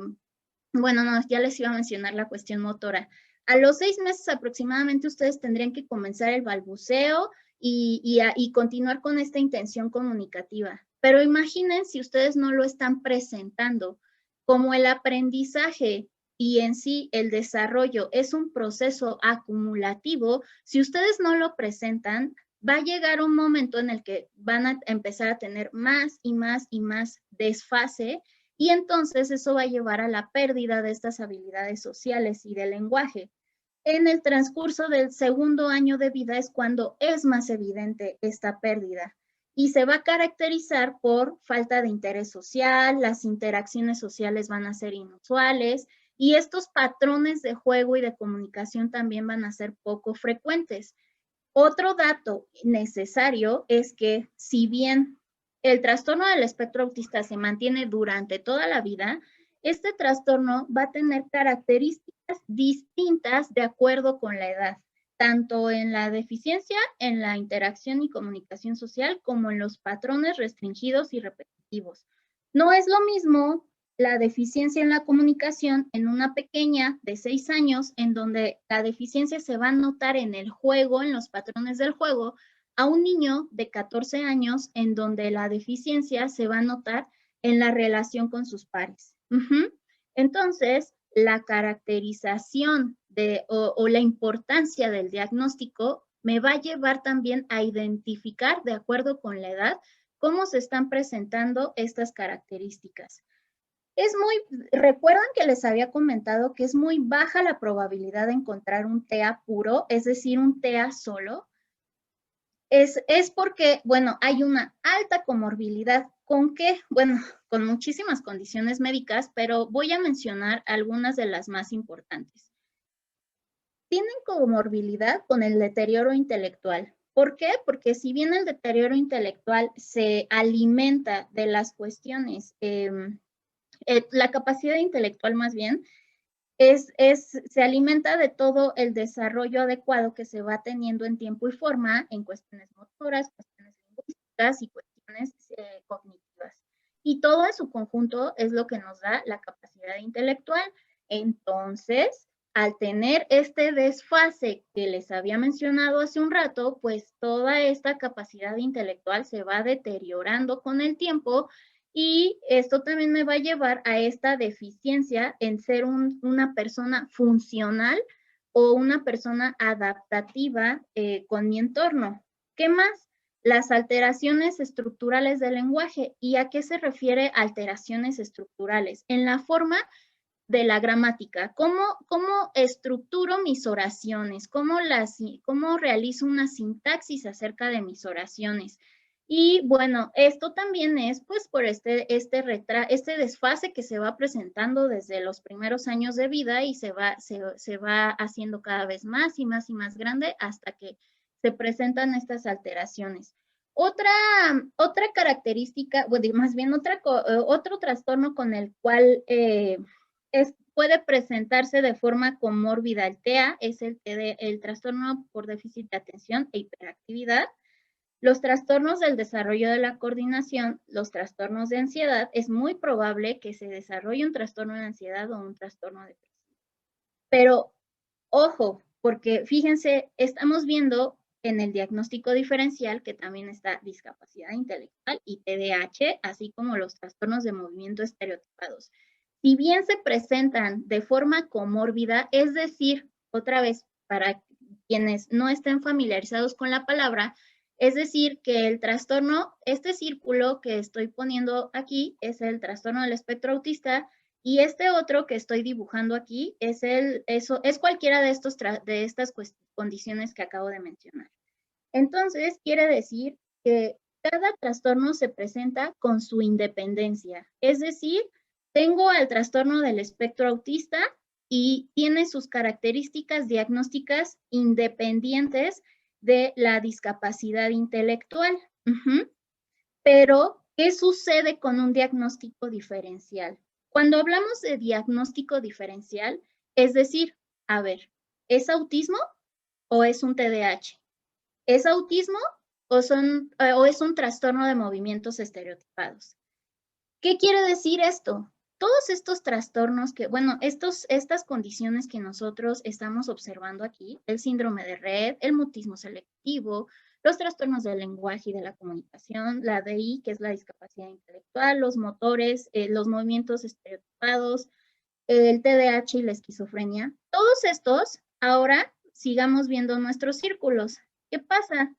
bueno, no, ya les iba a mencionar la cuestión motora. A los 6 meses aproximadamente ustedes tendrían que comenzar el balbuceo y continuar con esta intención comunicativa. Pero imaginen si ustedes no lo están presentando, como el aprendizaje y en sí el desarrollo es un proceso acumulativo, si ustedes no lo presentan, va a llegar un momento en el que van a empezar a tener más y más y más desfase y entonces eso va a llevar a la pérdida de estas habilidades sociales y del lenguaje. En el transcurso del segundo año de vida es cuando es más evidente esta pérdida y se va a caracterizar por falta de interés social, las interacciones sociales van a ser inusuales y estos patrones de juego y de comunicación también van a ser poco frecuentes. Otro dato necesario es que si bien el trastorno del espectro autista se mantiene durante toda la vida, este trastorno va a tener características distintas de acuerdo con la edad, tanto en la deficiencia, en la interacción y comunicación social, como en los patrones restringidos y repetitivos. No es lo mismo la deficiencia en la comunicación en una pequeña de 6 años, en donde la deficiencia se va a notar en el juego, en los patrones del juego, a un niño de 14 años, en donde la deficiencia se va a notar en la relación con sus pares. Entonces, la caracterización o la importancia del diagnóstico me va a llevar también a identificar, de acuerdo con la edad, cómo se están presentando estas características. Recuerdan que les había comentado que es muy baja la probabilidad de encontrar un TEA puro, es decir, un TEA solo. Es porque, bueno, hay una alta comorbilidad. ¿Con qué? Bueno, con muchísimas condiciones médicas, pero voy a mencionar algunas de las más importantes. Tienen comorbilidad con el deterioro intelectual. ¿Por qué? Porque si bien el deterioro intelectual se alimenta de las cuestiones, la capacidad intelectual más bien, se alimenta de todo el desarrollo adecuado que se va teniendo en tiempo y forma en cuestiones motoras, cuestiones lingüísticas y cuestiones cognitivas. Y todo en su conjunto es lo que nos da la capacidad intelectual. Entonces, al tener este desfase que les había mencionado hace un rato, pues toda esta capacidad intelectual se va deteriorando con el tiempo y esto también me va a llevar a esta deficiencia en ser una persona funcional o una persona adaptativa con mi entorno. ¿Qué más? Las alteraciones estructurales del lenguaje. ¿Y a qué se refiere alteraciones estructurales? En la forma de la gramática. ¿Cómo estructuro mis oraciones? ¿Cómo realizo una sintaxis acerca de mis oraciones? Y bueno, esto también es pues por este desfase que se va presentando desde los primeros años de vida y se va haciendo cada vez más y más y más grande hasta que se presentan estas alteraciones. Otra, otra característica, bueno, más bien otro trastorno con el cual puede presentarse de forma comórbida el TEA, es el trastorno por déficit de atención e hiperactividad. Los trastornos del desarrollo de la coordinación, los trastornos de ansiedad, es muy probable que se desarrolle un trastorno de ansiedad o un trastorno depresivo. Pero, ojo, porque fíjense, estamos viendo en el diagnóstico diferencial que también está discapacidad intelectual y TDAH, así como los trastornos de movimiento estereotipados. Si bien se presentan de forma comórbida, es decir, otra vez, para quienes no estén familiarizados con la palabra, es decir, que el trastorno, este círculo que estoy poniendo aquí es el trastorno del espectro autista y este otro que estoy dibujando aquí es cualquiera de estas condiciones que acabo de mencionar. Entonces, quiere decir que cada trastorno se presenta con su independencia. Es decir, tengo al trastorno del espectro autista y tiene sus características diagnósticas independientes de la discapacidad intelectual. Pero, ¿qué sucede con un diagnóstico diferencial? Cuando hablamos de diagnóstico diferencial, es decir, a ver, ¿es autismo o es un TDAH? ¿Es autismo o es un trastorno de movimientos estereotipados? ¿Qué quiere decir esto? Todos estos trastornos estas condiciones que nosotros estamos observando aquí, el síndrome de Rett, el mutismo selectivo, los trastornos del lenguaje y de la comunicación, la DI, que es la discapacidad intelectual, los motores, los movimientos estereotipados, el TDAH y la esquizofrenia, todos estos, ahora sigamos viendo nuestros círculos. ¿Qué pasa?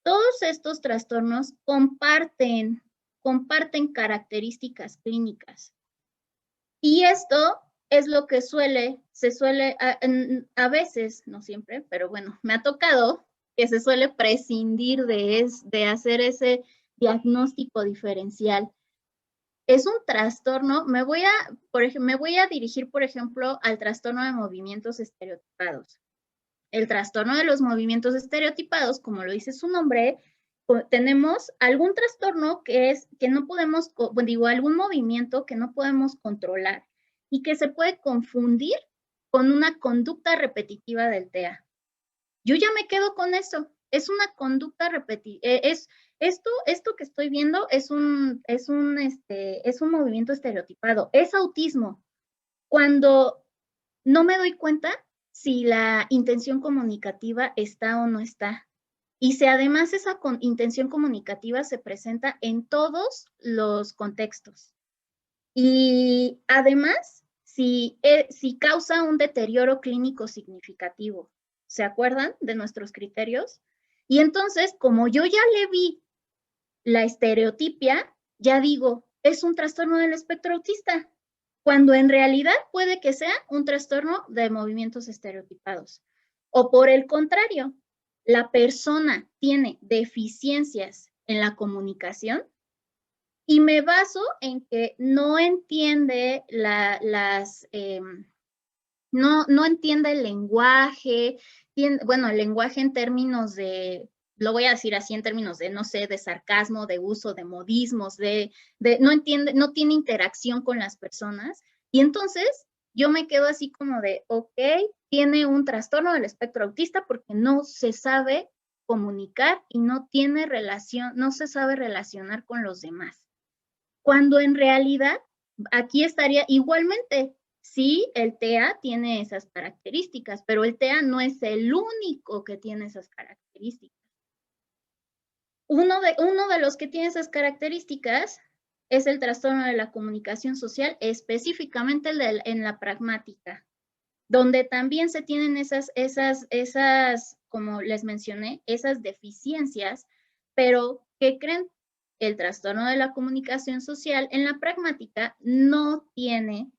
Todos estos trastornos comparten características clínicas. Y esto es lo que se suele, a veces, no siempre, pero bueno, me ha tocado que se suele prescindir de hacer ese diagnóstico diferencial. Es un trastorno, me voy a dirigir, por ejemplo, al trastorno de movimientos estereotipados. El trastorno de los movimientos estereotipados, como lo dice su nombre, tenemos algún trastorno que no podemos, algún movimiento que no podemos controlar y que se puede confundir con una conducta repetitiva del TEA. Yo ya me quedo con eso. Es una conducta repetitiva. Esto que estoy viendo es un movimiento estereotipado. Es autismo. Cuando no me doy cuenta si la intención comunicativa está o no está. Y si además esa intención comunicativa se presenta en todos los contextos. Y además, si causa un deterioro clínico significativo. ¿Se acuerdan de nuestros criterios? Y entonces, como yo ya le vi la estereotipia, ya digo, es un trastorno del espectro autista, cuando en realidad puede que sea un trastorno de movimientos estereotipados. O por el contrario, la persona tiene deficiencias en la comunicación y me baso en que no entiende no entiende el lenguaje, el lenguaje en términos de, lo voy a decir así en términos de, no sé, de sarcasmo, de uso de modismos, no tiene interacción con las personas. Y entonces yo me quedo así como de, ok, tiene un trastorno del espectro autista porque no se sabe comunicar y no tiene relación, no se sabe relacionar con los demás. Cuando en realidad aquí estaría igualmente, sí, el TEA tiene esas características, pero el TEA no es el único que tiene esas características. Uno de los que tiene esas características es el trastorno de la comunicación social, específicamente en la pragmática, donde también se tienen esas, como les mencioné, esas deficiencias, pero ¿qué creen? El trastorno de la comunicación social en la pragmática no tiene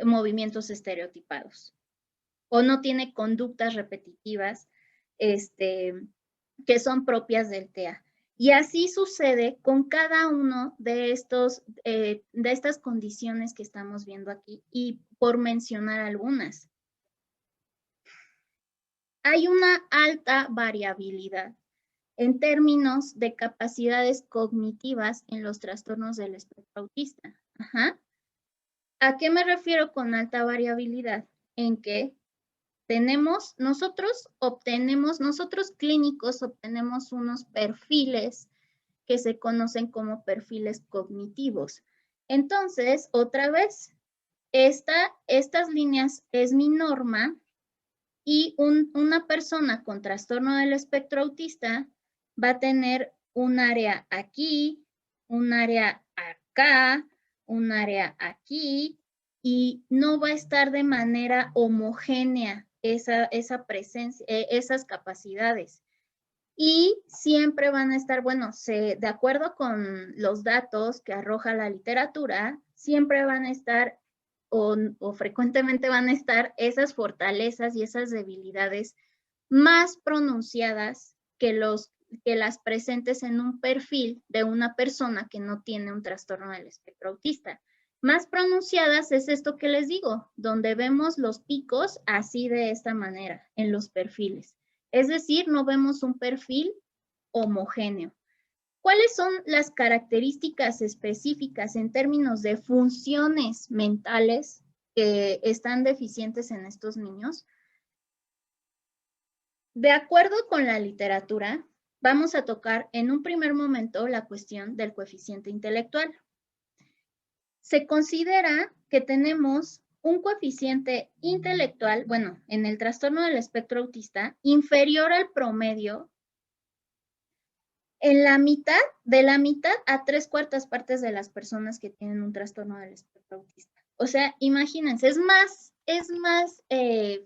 movimientos estereotipados o no tiene conductas repetitivas que son propias del TEA. Y así sucede con cada uno de estas condiciones que estamos viendo aquí, y por mencionar algunas. Hay una alta variabilidad en términos de capacidades cognitivas en los trastornos del espectro autista. ¿A qué me refiero con alta variabilidad? En que nosotros clínicos obtenemos unos perfiles que se conocen como perfiles cognitivos. Entonces, otra vez, estas líneas es mi norma y una persona con trastorno del espectro autista va a tener un área aquí, un área acá, un área aquí, y no va a estar de manera homogénea esa presencia, esas capacidades. Y siempre van a estar, bueno, de acuerdo con los datos que arroja la literatura, siempre van a estar o frecuentemente van a estar esas fortalezas y esas debilidades más pronunciadas que las presentes en un perfil de una persona que no tiene un trastorno del espectro autista. Más pronunciadas es esto que les digo, donde vemos los picos así de esta manera en los perfiles. Es decir, no vemos un perfil homogéneo. ¿Cuáles son las características específicas en términos de funciones mentales que están deficientes en estos niños? De acuerdo con la literatura, vamos a tocar en un primer momento la cuestión del coeficiente intelectual. Se considera que tenemos un coeficiente intelectual, bueno, en el trastorno del espectro autista, inferior al promedio en la mitad a 3/4 partes de las personas que tienen un trastorno del espectro autista. O sea, imagínense, es más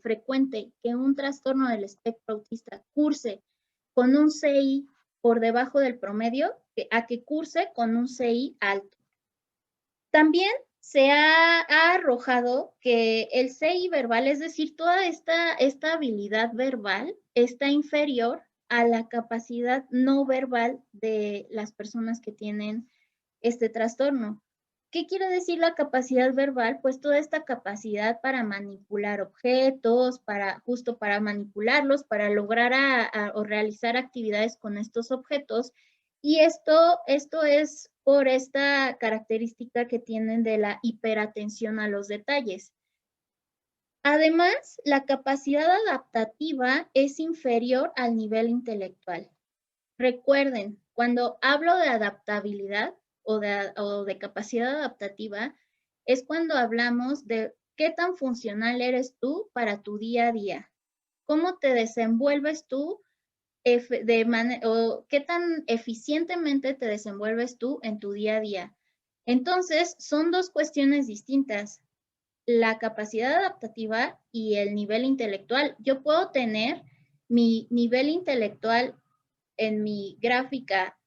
frecuente que un trastorno del espectro autista curse con un CI por debajo del promedio a que curse con un CI alto. También se ha arrojado que el CI verbal, es decir, toda esta habilidad verbal, está inferior a la capacidad no verbal de las personas que tienen este trastorno. ¿Qué quiere decir la capacidad verbal? Pues toda esta capacidad para manipular objetos, justo para manipularlos, para lograr o realizar actividades con estos objetos. Y esto es por esta característica que tienen de la hiperatención a los detalles. Además, la capacidad adaptativa es inferior al nivel intelectual. Recuerden, cuando hablo de adaptabilidad o de capacidad adaptativa, es cuando hablamos de qué tan funcional eres tú para tu día a día, cómo te desenvuelves tú o qué tan eficientemente te desenvuelves tú en tu día a día. Entonces, son dos cuestiones distintas, la capacidad adaptativa y el nivel intelectual. Yo puedo tener mi nivel intelectual en mi gráfica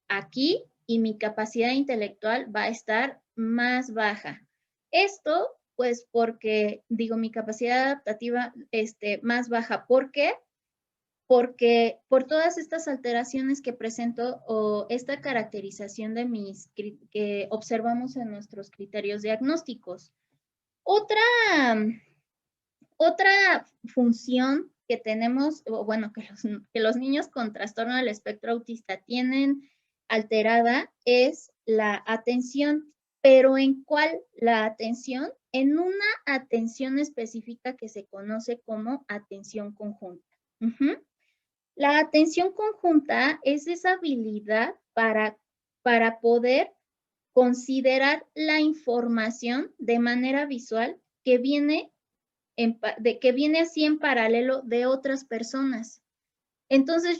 aquí y mi capacidad intelectual va a estar más baja. Esto, pues, porque, digo, mi capacidad adaptativa más baja. ¿Por qué? Porque por todas estas alteraciones que presento o esta caracterización de que observamos en nuestros criterios diagnósticos. Otra función que tenemos, o bueno, que los niños con trastorno del espectro autista tienen alterada es la atención. ¿Pero en cuál la atención? En una atención específica que se conoce como atención conjunta. La atención conjunta es esa habilidad para poder considerar la información de manera visual que viene así en paralelo de otras personas. Entonces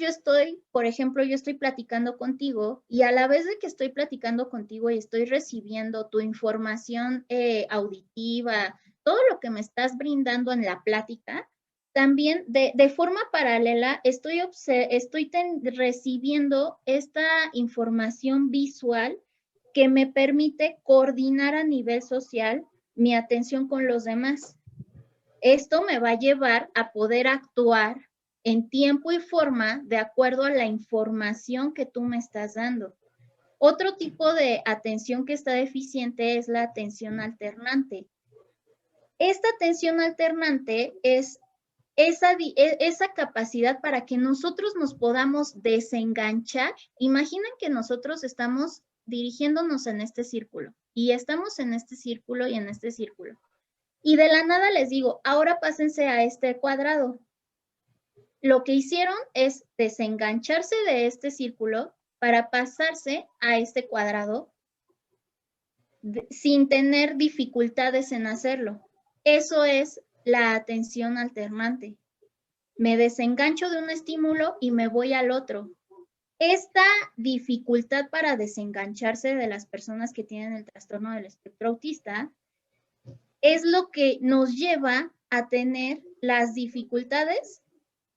por ejemplo, yo estoy platicando contigo y a la vez de que estoy platicando contigo y estoy recibiendo tu información auditiva, todo lo que me estás brindando en la plática, también de forma paralela estoy recibiendo esta información visual que me permite coordinar a nivel social mi atención con los demás. Esto me va a llevar a poder actuar en tiempo y forma de acuerdo a la información que tú me estás dando. Otro tipo de atención que está deficiente es la atención alternante. Esta atención alternante es esa capacidad para que nosotros nos podamos desenganchar. Imaginen que nosotros estamos dirigiéndonos en este círculo y estamos en este círculo y en este círculo. Y de la nada les digo, ahora pásense a este cuadrado. Lo que hicieron es desengancharse de este círculo para pasarse a este cuadrado sin tener dificultades en hacerlo. Eso es la atención alternante. Me desengancho de un estímulo y me voy al otro. Esta dificultad para desengancharse de las personas que tienen el trastorno del espectro autista es lo que nos lleva a tener las dificultades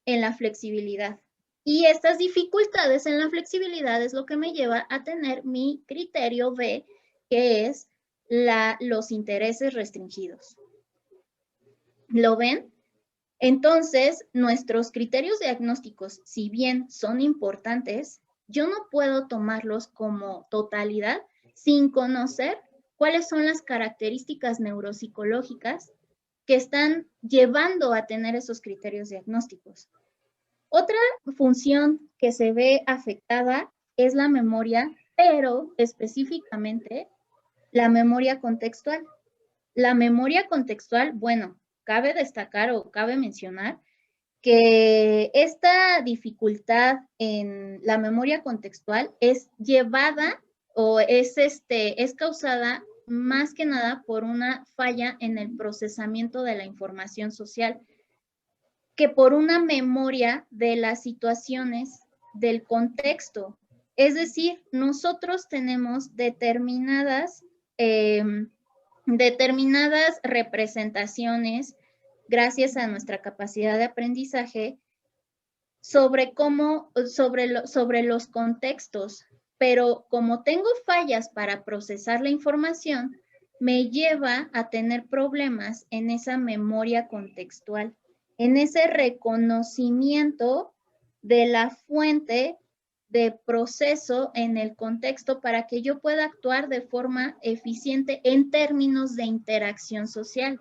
en la flexibilidad. Y estas dificultades en la flexibilidad es lo que me lleva a tener mi criterio B, que es los intereses restringidos. ¿Lo ven? Entonces, nuestros criterios diagnósticos, si bien son importantes, yo no puedo tomarlos como totalidad sin conocer cuáles son las características neuropsicológicas que están llevando a tener esos criterios diagnósticos. Otra función que se ve afectada es la memoria, pero específicamente la memoria contextual. La memoria contextual, bueno, cabe destacar o cabe mencionar que esta dificultad en la memoria contextual es llevada o es causada más que nada por una falla en el procesamiento de la información social, que por una memoria de las situaciones del contexto. Es decir, nosotros tenemos determinadas representaciones gracias a nuestra capacidad de aprendizaje sobre los contextos, pero como tengo fallas para procesar la información, me lleva a tener problemas en esa memoria contextual, en ese reconocimiento de la fuente de proceso en el contexto para que yo pueda actuar de forma eficiente en términos de interacción social.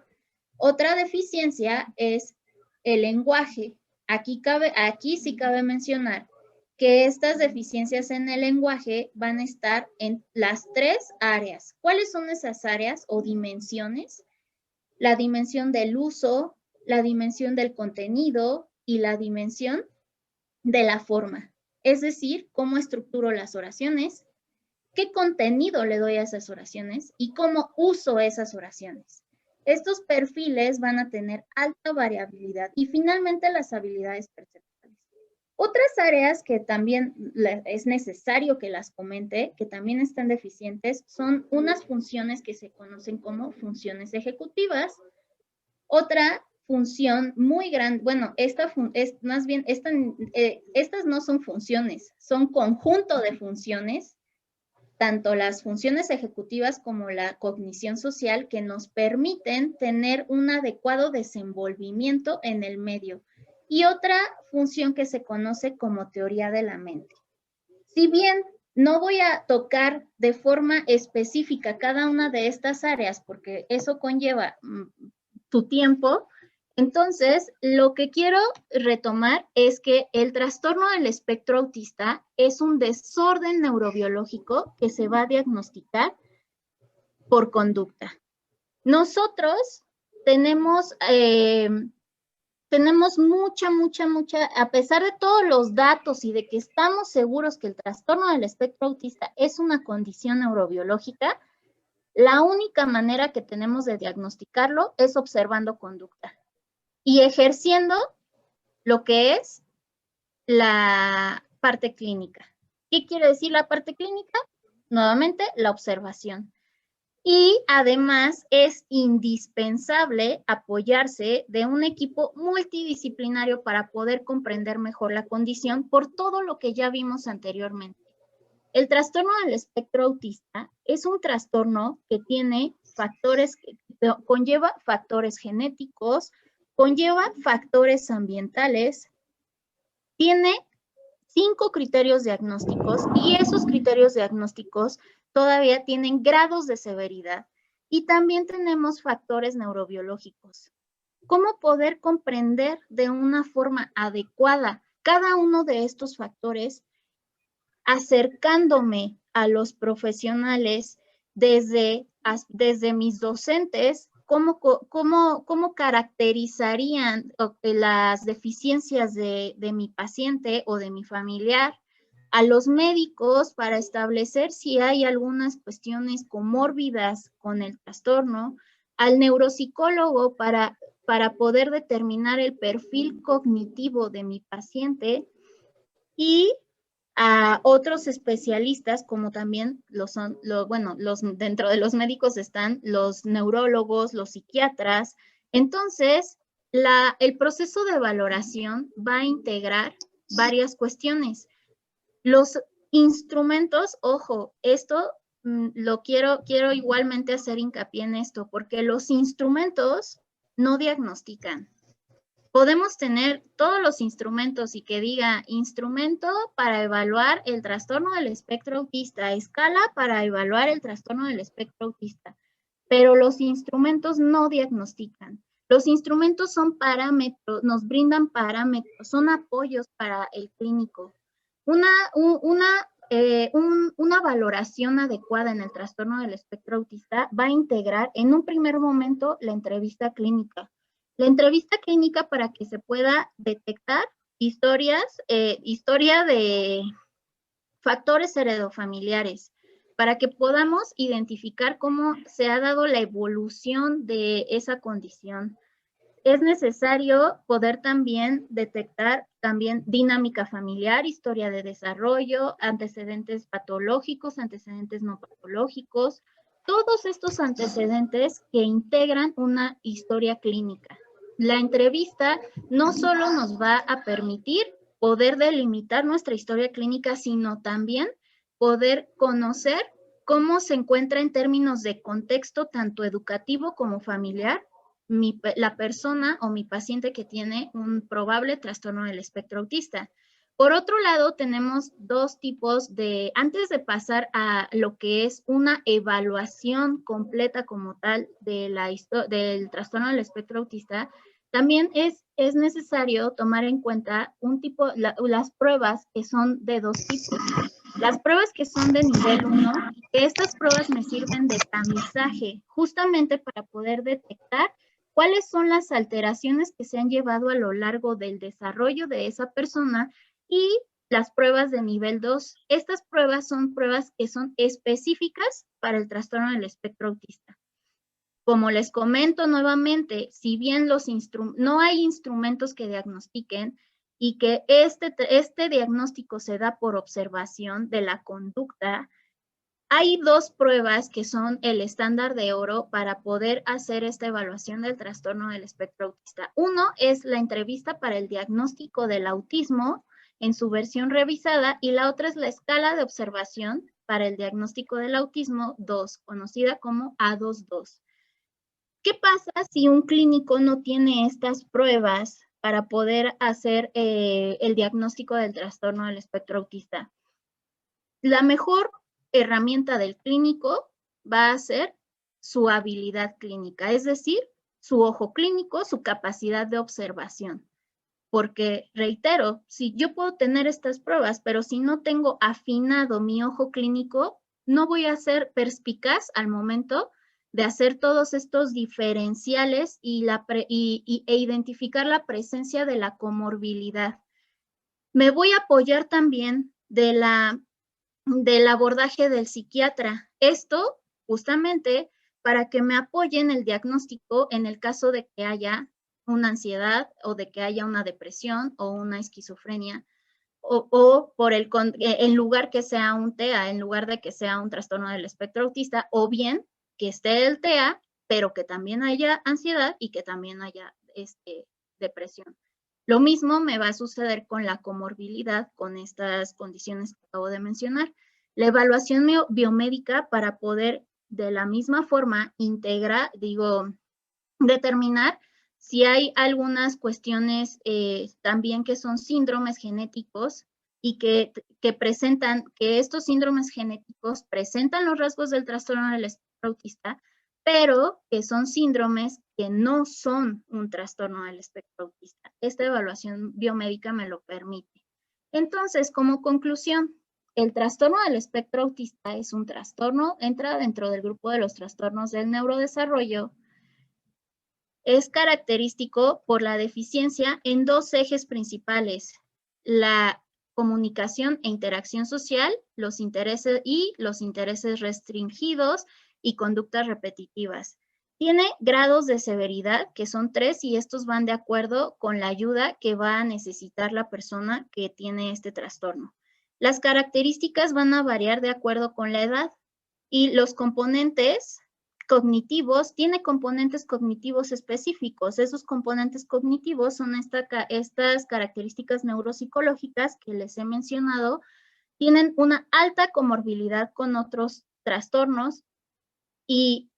Otra deficiencia es el lenguaje. Aquí sí cabe mencionar que estas deficiencias en el lenguaje van a estar en las 3 áreas. ¿Cuáles son esas áreas o dimensiones? La dimensión del uso, la dimensión del contenido y la dimensión de la forma. Es decir, cómo estructuro las oraciones, qué contenido le doy a esas oraciones y cómo uso esas oraciones. Estos perfiles van a tener alta variabilidad y finalmente las habilidades perceptuales. Otras áreas que también es necesario que las comente, que también están deficientes, son unas funciones que se conocen como funciones ejecutivas. Otra función muy grande, bueno, estas no son funciones, son conjunto de funciones, tanto las funciones ejecutivas como la cognición social, que nos permiten tener un adecuado desenvolvimiento en el medio. Y otra función que se conoce como teoría de la mente. Si bien no voy a tocar de forma específica cada una de estas áreas, porque eso conlleva tu tiempo, entonces, lo que quiero retomar es que el trastorno del espectro autista es un desorden neurobiológico que se va a diagnosticar por conducta. Nosotros tenemos mucha, a pesar de todos los datos y de que estamos seguros que el trastorno del espectro autista es una condición neurobiológica, la única manera que tenemos de diagnosticarlo es observando conducta y ejerciendo lo que es la parte clínica. ¿Qué quiere decir la parte clínica? Nuevamente, la observación. Y además es indispensable apoyarse de un equipo multidisciplinario para poder comprender mejor la condición por todo lo que ya vimos anteriormente. El trastorno del espectro autista es un trastorno que tiene conlleva factores genéticos, conlleva factores ambientales, tiene 5 criterios diagnósticos y esos criterios diagnósticos todavía tienen grados de severidad y también tenemos factores neurobiológicos. ¿Cómo poder comprender de una forma adecuada cada uno de estos factores acercándome a los profesionales desde mis docentes? ¿Cómo caracterizarían las deficiencias de mi paciente o de mi familiar? A los médicos para establecer si hay algunas cuestiones comórbidas con el trastorno, al neuropsicólogo para poder determinar el perfil cognitivo de mi paciente y a otros especialistas, como también dentro de los médicos están los neurólogos, los psiquiatras. Entonces, El proceso de valoración va a integrar varias cuestiones. Los instrumentos, ojo, esto quiero igualmente hacer hincapié en esto, porque los instrumentos no diagnostican. Podemos tener todos los instrumentos y que diga instrumento para evaluar el trastorno del espectro autista, escala para evaluar el trastorno del espectro autista, pero los instrumentos no diagnostican. Los instrumentos son parámetros, nos brindan parámetros, son apoyos para el clínico. Una valoración adecuada en el trastorno del espectro autista va a integrar en un primer momento la entrevista clínica. La entrevista clínica para que se pueda detectar historia de factores heredofamiliares, para que podamos identificar cómo se ha dado la evolución de esa condición. Es necesario poder también detectar dinámica familiar, historia de desarrollo, antecedentes patológicos, antecedentes no patológicos, todos estos antecedentes que integran una historia clínica. La entrevista no solo nos va a permitir poder delimitar nuestra historia clínica, sino también poder conocer cómo se encuentra en términos de contexto tanto educativo como familiar la persona o mi paciente que tiene un probable trastorno del espectro autista. Por otro lado, tenemos dos tipos antes de pasar a lo que es una evaluación completa como tal del trastorno del espectro autista, también es necesario tomar en cuenta las pruebas que son de dos tipos. Las pruebas que son de nivel 1, que estas pruebas me sirven de tamizaje, justamente para poder detectar cuáles son las alteraciones que se han llevado a lo largo del desarrollo de esa persona y las pruebas de nivel 2. Estas pruebas son pruebas que son específicas para el trastorno del espectro autista. Como les comento nuevamente, si bien no hay instrumentos que diagnostiquen y que este diagnóstico se da por observación de la conducta, hay dos pruebas que son el estándar de oro para poder hacer esta evaluación del trastorno del espectro autista. Uno es la entrevista para el diagnóstico del autismo en su versión revisada y la otra es la escala de observación para el diagnóstico del autismo 2, conocida como A22. ¿Qué pasa si un clínico no tiene estas pruebas para poder hacer el diagnóstico del trastorno del espectro autista? La mejor herramienta del clínico va a ser su habilidad clínica, es decir, su ojo clínico, su capacidad de observación. Porque, reitero, si yo puedo tener estas pruebas, pero si no tengo afinado mi ojo clínico, no voy a ser perspicaz al momento de hacer todos estos diferenciales e identificar la presencia de la comorbilidad. Me voy a apoyar también del abordaje del psiquiatra. Esto justamente para que me apoyen el diagnóstico en el caso de que haya una ansiedad o de que haya una depresión o una esquizofrenia o en lugar que sea un TEA, en lugar de que sea un trastorno del espectro autista, o bien que esté el TEA, pero que también haya ansiedad y que también haya depresión. Lo mismo me va a suceder con la comorbilidad, con estas condiciones que acabo de mencionar. La evaluación biomédica para poder de la misma forma determinar si hay algunas cuestiones también que son síndromes genéticos y que estos síndromes genéticos presentan los rasgos del trastorno del espectro autista, pero que son síndromes que no son un trastorno del espectro autista. Esta evaluación biomédica me lo permite. Entonces, como conclusión, el trastorno del espectro autista es un trastorno, entra dentro del grupo de los trastornos del neurodesarrollo. Es característico por la deficiencia en dos ejes principales, la comunicación e interacción social, los intereses restringidos y conductas repetitivas. Tiene grados de severidad, que son 3, y estos van de acuerdo con la ayuda que va a necesitar la persona que tiene este trastorno. Las características van a variar de acuerdo con la edad y los componentes cognitivos, tiene componentes cognitivos específicos. Esos componentes cognitivos son estas características neuropsicológicas que les he mencionado, tienen una alta comorbilidad con otros trastornos y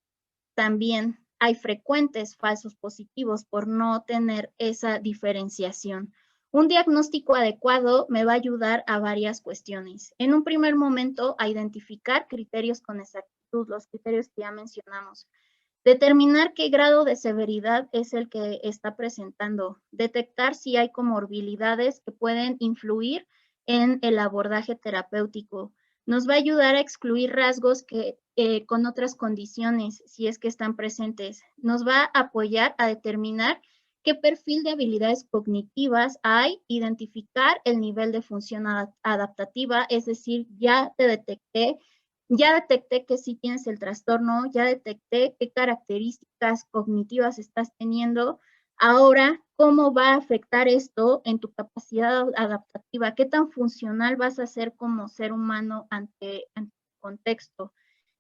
también hay frecuentes falsos positivos por no tener esa diferenciación. Un diagnóstico adecuado me va a ayudar a varias cuestiones. En un primer momento, a identificar criterios con exactitud, los criterios que ya mencionamos. Determinar qué grado de severidad es el que está presentando. Detectar si hay comorbilidades que pueden influir en el abordaje terapéutico. Nos va a ayudar a excluir rasgos que con otras condiciones, si es que están presentes. Nos va a apoyar a determinar qué perfil de habilidades cognitivas hay, identificar el nivel de función adaptativa, es decir, ya detecté que sí tienes el trastorno, ya detecté qué características cognitivas estás teniendo. Ahora, ¿cómo va a afectar esto en tu capacidad adaptativa? ¿Qué tan funcional vas a ser como ser humano ante el contexto?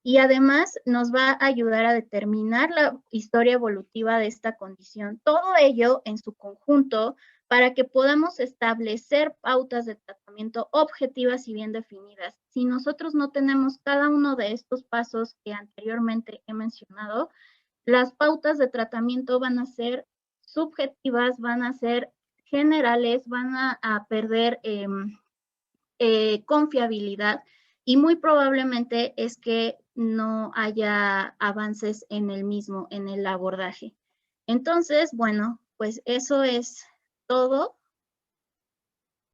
Y además nos va a ayudar a determinar la historia evolutiva de esta condición. Todo ello en su conjunto para que podamos establecer pautas de tratamiento objetivas y bien definidas. Si nosotros no tenemos cada uno de estos pasos que anteriormente he mencionado, las pautas de tratamiento van a ser subjetivas, van a ser generales, van a perder confiabilidad y muy probablemente es que no haya avances en el mismo, en el abordaje. Entonces, bueno, pues eso es todo.